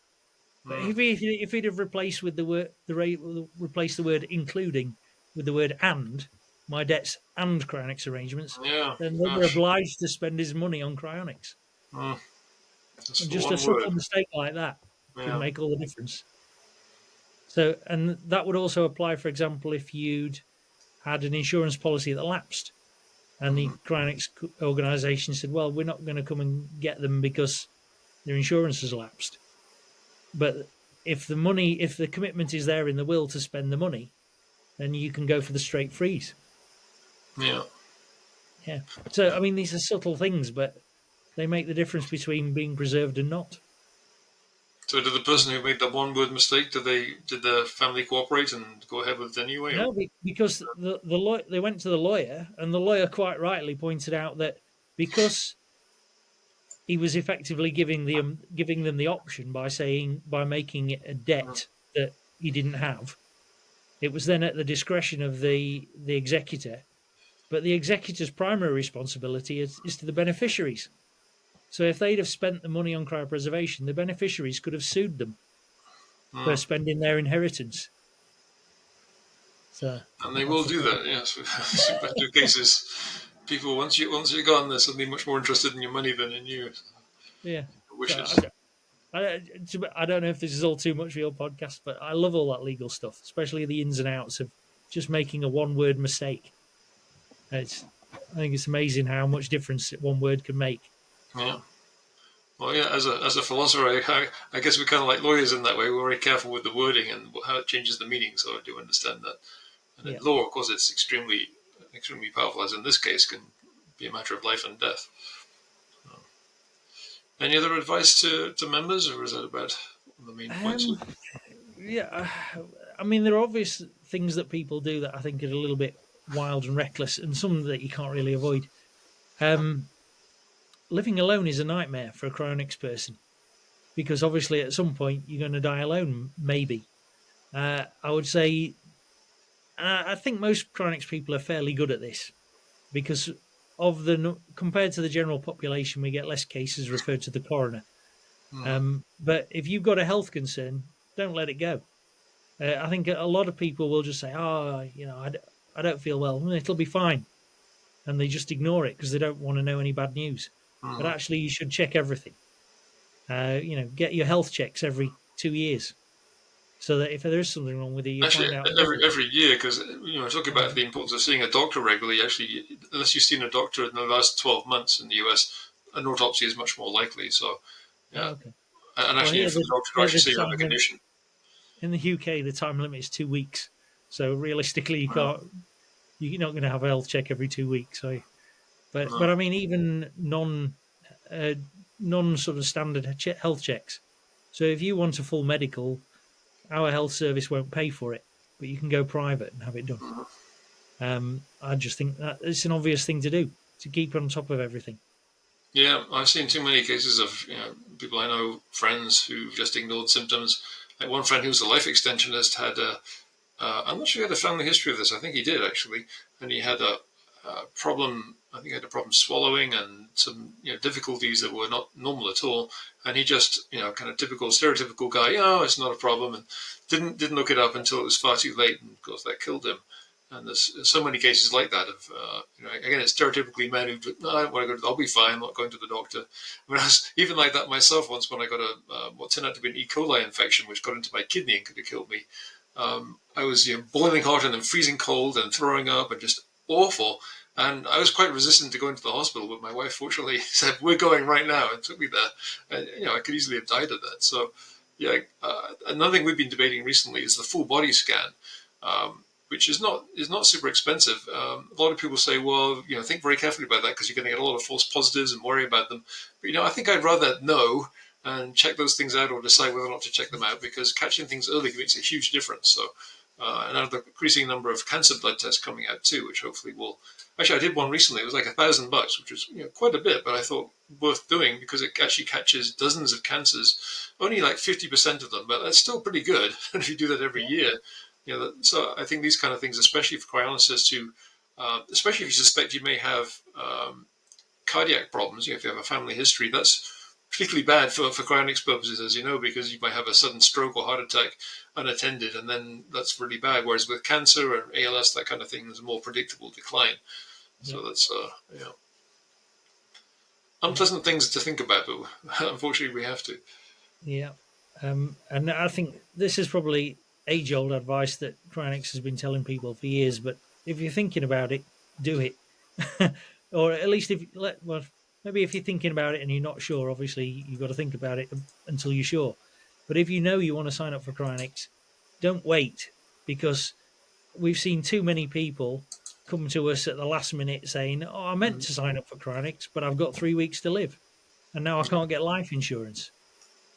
But Mm. if he'd have replaced with replaced the word including with the word and my debts and cryonics arrangements, Yeah. then they were Gosh. obliged to spend his money on cryonics. Mm. That's And the just a one word. subtle mistake like that can Yeah. make all the difference. So, and that would also apply, for example, if you'd had an insurance policy that lapsed, and the Mhm. Cryonics organisation said, "Well, we're not going to come and get them because their insurance has lapsed." But if the commitment is there in the will to spend the money, then you can go for the straight freeze. Yeah. Yeah. So, I mean, these are subtle things, but they make the difference between being preserved and not. So did the person who made that one word mistake, did the family cooperate and go ahead with it anyway? Or? No, because they went to the lawyer, and the lawyer quite rightly pointed out that because he was effectively giving them the option by making it a Mm. debt that he didn't have. It was then at the discretion of the executor, but the executor's primary responsibility is to the beneficiaries. So if they'd have spent the money on cryopreservation, the beneficiaries could have sued them for Mm. spending their inheritance. So And they will that's do that, yes. Sympathic cases. People once you're gone, they're suddenly much more interested in your money than in you. yeah. So Wishes. I don't know if this is all too much for your podcast, but I love all that legal stuff, especially the ins and outs of just making a one-word mistake. I think it's amazing how much difference one word can make. Yeah. Well, yeah. As a philosopher, I guess we're kind of like lawyers in that way. We're very careful with the wording and how it changes the meaning. So I do understand that. And in Yeah. law, of course, it's extremely powerful. As in this case, can be a matter of life and death. Any other advice to members, or is that about the main points? Um, yeah. I mean, there are obvious things that people do that I think are a little bit wild and reckless, and some that you can't really avoid. Um, Living alone is a nightmare for a cryonics person because obviously at some point you're going to die alone, maybe. I would say, I think most cryonics people are fairly good at this because compared to the general population, we get less cases referred to the coroner. Mm. But if you've got a health concern, don't let it go. I think a lot of people will just say, "Oh, I don't feel well. It'll be fine," and they just ignore it because they don't want to know any bad news. But Mm. actually, you should check everything. Get your health checks every 2 years, so that if there is something wrong with you, you Actually, find out every early. every year, because talking about Uh, the importance of seeing a doctor regularly. Actually, unless you've seen a doctor in the last 12 months in the US, an autopsy is much more likely. So, yeah, okay. and Well, actually, for the doctor to here actually the say you have a time limit condition. in the UK, the time limit is 2 weeks. So realistically, you No, can't. You're not going to have a health check every 2 weeks. So, but no. I mean, even uh, non sort of standard health checks. So if you want a full medical, our health service won't pay for it, but you can go private and have it done. Mhm. I just think that it's an obvious thing to do to keep on top of everything. Yeah, I've seen too many cases of people I know, friends who've just ignored symptoms. Like one friend who was a life extensionist had a. I'm not sure he had a family history of this. I think he did actually, and he had a problem. I think he had a problem swallowing and some difficulties that were not normal at all. And he just kind of typical stereotypical guy. Oh, it's not a problem, and didn't look it up until it was far too late, and of course that killed him. And there's so many cases like that of again it's stereotypically men who no, I don't want to go to. I'll be fine. I'm not going to the doctor. I mean, I was even like that myself once when I got what turned out to be an E. coli infection, which got into my kidney and could have killed me. I was boiling hot and then freezing cold and throwing up and just awful. And I was quite resistant to going to the hospital, but my wife fortunately said, "We're going right now," and took me there. And I could easily have died of that. So, yeah, another thing we've been debating recently is the full body scan, which is not super expensive. A lot of people say, "Well, think very carefully about that because you're going to get a lot of false positives and worry about them." But I think I'd rather know and check those things out or decide whether or not to check them out, because catching things early makes a huge difference. So, and now the increasing number of cancer blood tests coming out too, which hopefully will. Actually, I did one recently. It was like $1,000, which was quite a bit, but I thought worth doing because it actually catches dozens of cancers, only like 50% of them, but that's still pretty good. And if you do that every year, so I think these kind of things, especially for cryonicists who, especially if you suspect you may have cardiac problems, if you have a family history, that's particularly bad for cryonics purposes, as you know, because you might have a sudden stroke or heart attack unattended, and then that's really bad. Whereas with cancer and ALS, that kind of thing, is a more predictable decline. Yeah. So that's unpleasant things to think about, but unfortunately we have to. Yeah. And I think this is probably age-old advice that Cryonics has been telling people for years. But if you're thinking about it, do it, or at least well, maybe if you're thinking about it and you're not sure, obviously you've got to think about it until you're sure. But if you know you want to sign up for Cryonics, don't wait, because we've seen too many people come to us at the last minute saying, "Oh, I meant to sign up for Cryonics, but I've got 3 weeks to live, and now I can't get life insurance."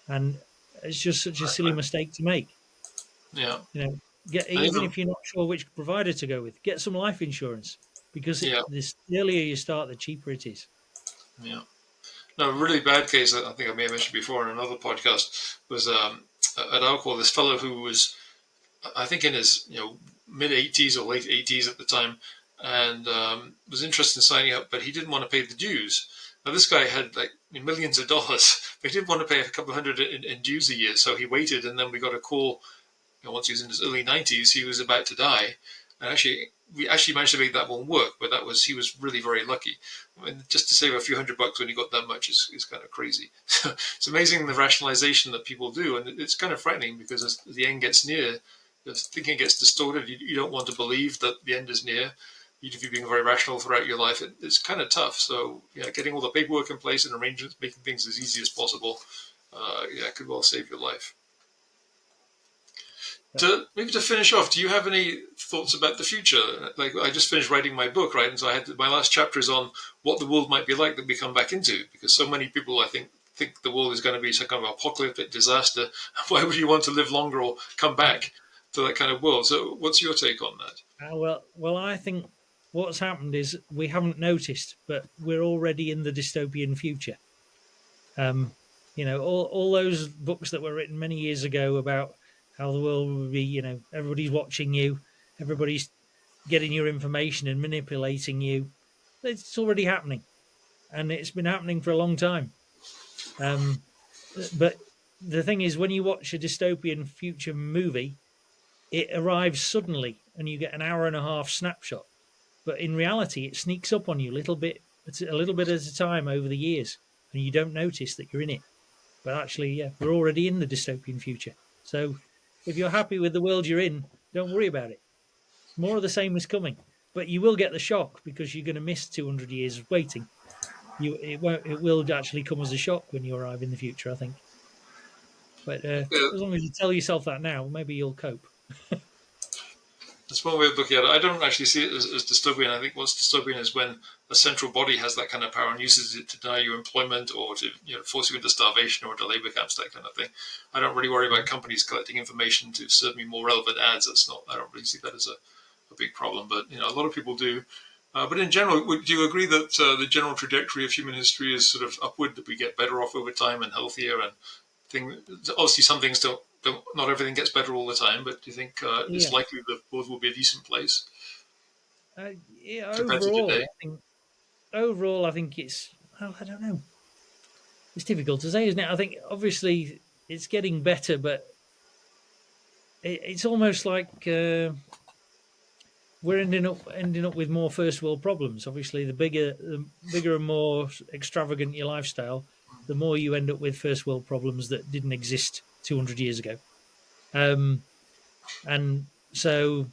And it's just such a silly mistake to make. Yeah, Get, and even even if you're not sure which provider to go with, get some life insurance, because yeah, the earlier you start, the cheaper it is. yeah. No, a really bad case that I think I may have mentioned before in another podcast was at Alcohol. This fellow who was, I think, in his mid 80s or late 80s at the time, and was interested in signing up, but he didn't want to pay the dues. Now this guy had like millions of dollars, but he didn't want to pay a couple of hundred in dues a year, so he waited, and then we got a call. Once he was in his early 90s, he was about to die, and we actually managed to make that one work. But he was really very lucky. I mean, just to save a few $100 when you got that much is kind of crazy. It's amazing the rationalization that people do, and it's kind of frightening because as the end gets near, the thinking gets distorted. You don't want to believe that the end is near. Even if you've been very rational throughout your life, it's kind of tough. So, getting all the paperwork in place and arrangements, making things as easy as possible, could well save your life. Maybe to finish off, do you have any thoughts about the future? Like, I just finished writing my book, right? And so I had my last chapter is on what the world might be like that we come back into, because so many people, I think the world is going to be some kind of apocalyptic disaster. Why would you want to live longer or come back to that kind of world? So, what's your take on that? Well, I think what's happened is we haven't noticed, but we're already in the dystopian future. Um, all those books that were written many years ago about how the world would be, everybody's watching you, everybody's getting your information and manipulating you. It's already happening, and it's been happening for a long time. Um, but the thing is, when you watch a dystopian future movie, it arrives suddenly, and you get an hour and a half snapshot. But in reality, it sneaks up on you a little bit at a time over the years, and you don't notice that you're in it. But actually, yeah, we're already in the dystopian future. So if you're happy with the world you're in, don't worry about it. More of the same is coming, but you will get the shock because you're going to miss 200 years of waiting. It will actually come as a shock when you arrive in the future, I think. But Yeah, as long as you tell yourself that now, maybe you'll cope. that's one way of looking at it. I don't actually see it as dystopian. I think what's dystopian is when a central body has that kind of power and uses it to deny you employment or to force you into starvation or to labor camps, that kind of thing. I don't really worry about companies collecting information to serve me more relevant ads. I don't really see that as a big problem. But a lot of people do. But in general, do you agree that the general trajectory of human history is sort of upward? That we get better off over time and healthier and obviously some things don't not everything gets better all the time, but do you think it's Yeah. likely the world will be a decent place Yeah. compared to today? Overall, I think it's. Well, I don't know. It's difficult to say, isn't it? I think obviously it's getting better, but it's almost like we're ending up with more first world problems. Obviously, the bigger and more extravagant your lifestyle, the more you end up with first world problems that didn't exist 200 years ago. And so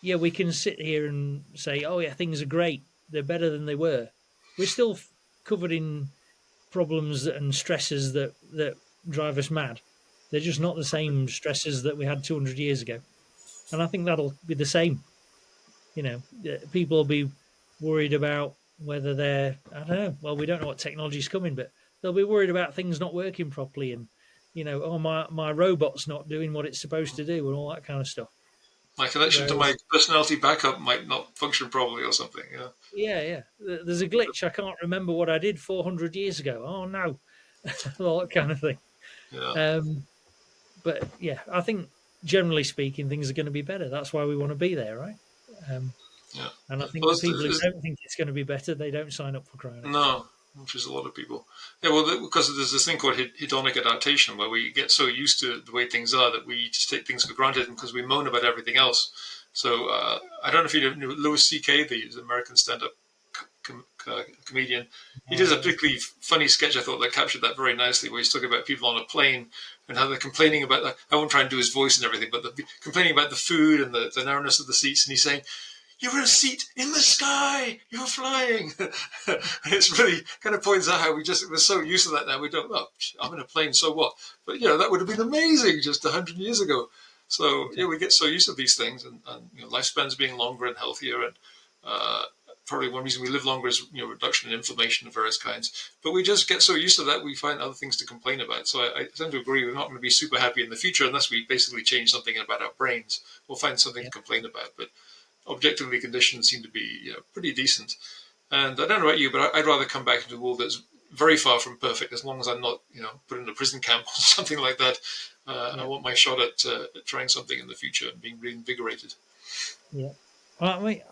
yeah, we can sit here and say, oh, yeah, things are great. They're better than they were. We're still covered in problems and stresses that drive us mad. They're just not the same stresses that we had 200 years ago. And I think that'll be the same. People will be worried about whether they're, I don't know, well, we don't know what technology's coming, but they'll be worried about things not working properly and, oh, my robot's not doing what it's supposed to do and all that kind of stuff. My connection to my Whereas, personality backup might not function properly or something. Yeah. yeah, there's a glitch. I can't remember what I did 400 years ago. Oh, no, all that kind of thing. Yeah. Um, but yeah, I think generally speaking, things are going to be better. That's why we want to be there, right? Um, Yeah. and I think Well, the people who don't think it's going to be better, they don't sign up for Cryonics. no, which is a lot of people. Yeah, well, because there's this thing called hedonic adaptation, where we get so used to the way things are that we just take things for granted because we moan about everything else. So I don't know if you know Louis C.K., the American stand-up comedian. He did a particularly funny sketch, I thought, that captured that very nicely, where he's talking about people on a plane and how they're complaining about that. I won't try and do his voice and everything, but they're complaining about the food and the narrowness of the seats, and he's saying, "You're in a seat in the sky. You're flying." And it's really kind of points out how we're so used to that now. We don't. Oh, I'm in a plane, so what? But that would have been amazing just 100 years ago. So Exactly. we get so used to these things, and lifespans being longer and healthier, and probably one reason we live longer is reduction in inflammation of various kinds. But we just get so used to that we find other things to complain about. So I tend to agree we're not going to be super happy in the future unless we basically change something about our brains. We'll find something Yeah. to complain about, but objectively conditions seem to be pretty decent. And I don't know about you, but I'd rather come back into a world that's very far from perfect, as long as I'm not put in a prison camp or something like that. I Yeah. want my shot at trying something in the future and being reinvigorated. Yeah. Well, I mean,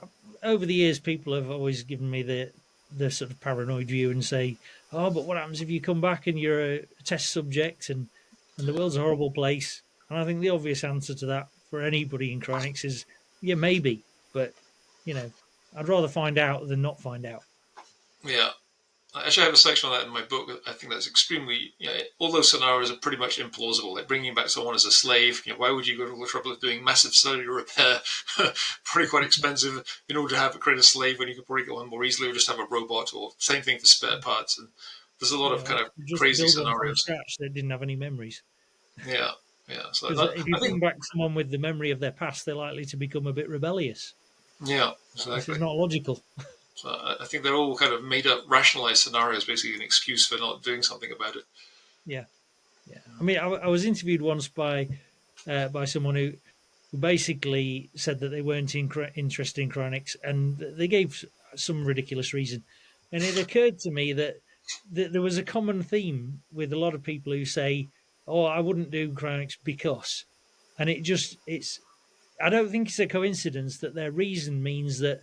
over the years, people have always given me the sort of paranoid view and say, "Oh, but what happens if you come back and you're a test subject and the world's a horrible place?" And I think the obvious answer to that for anybody in cryonics is, yeah, maybe, but I'd rather find out than not find out. Yeah, I actually have a section on that in my book. I think that's extremely, all those scenarios are pretty much implausible. Like bringing back someone as a slave, why would you go to all the trouble of doing massive cellular repair, probably quite expensive, in order to create a slave when you could probably get one more easily, or just have a robot, or same thing for spare parts. And there's a lot of Yeah, kind or of just crazy build one from scenarios. scratch that didn't have any memories. Yeah, yeah. So Because if you I bring think, back someone with the memory of their past, they're likely to become a bit rebellious. yeah, This is exactly. not logical. So I think they're all kind of made up, rationalized scenarios, basically an excuse for not doing something about it. Yeah, yeah. I mean, I was interviewed once by someone who basically said that they weren't interested in cryonics, and they gave some ridiculous reason. And it occurred to me that there was a common theme with a lot of people who say, "Oh, I wouldn't do cryonics because," and it's. I don't think it's a coincidence that their reason means that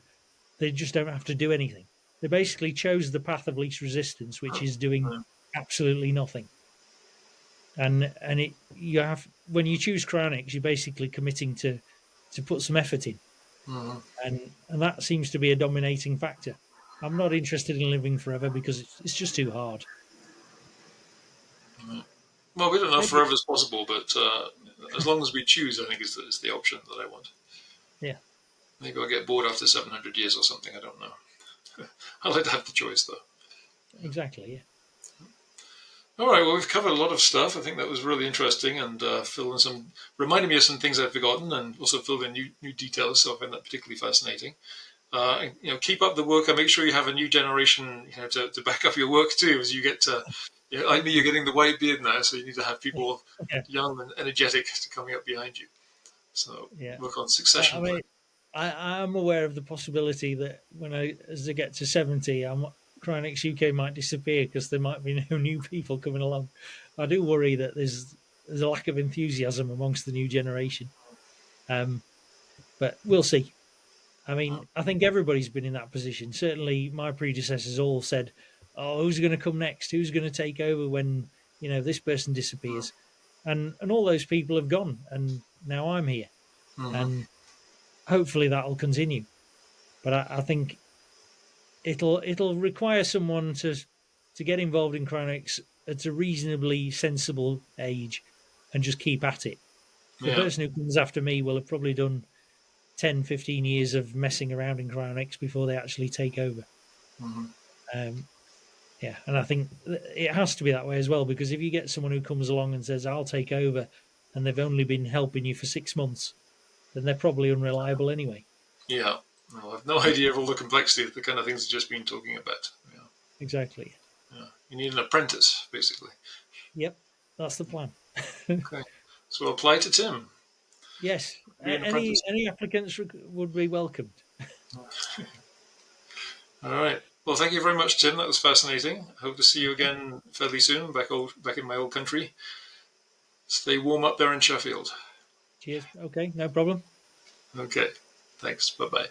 they just don't have to do anything. They basically chose the path of least resistance, which is doing absolutely nothing. And you have, when you choose cryonics, you're basically committing to put some effort in, Mm-hmm. and that seems to be a dominating factor. I'm not interested in living forever because it's just too hard. Well, we don't know if Maybe, forever is possible, but as long as we choose, I think is the option that I want. yeah, Maybe I'll get bored after 700 years or something. I don't know. I'd like to have the choice, though. exactly, yeah, All right. Well, we've covered a lot of stuff. I think that was really interesting and reminded me of some things I've forgotten, and also filled in new details. So I find that particularly fascinating. Keep up the work and make sure you have a new generation, to back up your work too, as you get to, like thank me, you. you're getting the white beard now, so you need to have people Yeah, young and energetic to coming up behind you. So yeah. work on I succession plan. mean, I'm aware of the possibility that as I get to 70, Cryonics UK might disappear because there might be no new people coming along. I do worry that there's a lack of enthusiasm amongst the new generation. Um, but we'll see. I mean, I think everybody's been in that position. Certainly, my predecessors all said, "Oh, who's going to come next? Who's going to take over when this person disappears?" And all those people have gone, and now I'm here, Mm-hmm. and hopefully that'll continue. But I think it'll require someone to get involved in cryonics at a reasonably sensible age and just keep at it. The Yeah. person who comes after me will have probably done 10, 15 years of messing around in cryonics before they actually take over. Mm-hmm. Yeah, and I think it has to be that way as well, because if you get someone who comes along and says, I'll take over, and they've only been helping you for 6 months, then they're probably unreliable anyway. Yeah. No, I've no idea of all the complexity of the kind of things we've just been talking about. Yeah. Exactly. Yeah. You need an apprentice, basically. Yep, that's the plan. Okay. So we'll apply to Tim. Yes, Be an apprentice. any applicants would be welcomed. All right. Well, thank you very much, Tim. That was fascinating. Hope to see you again fairly soon, back in my old country. Stay warm up there in Sheffield. Cheers. Okay, no problem. Okay. Thanks. Bye bye.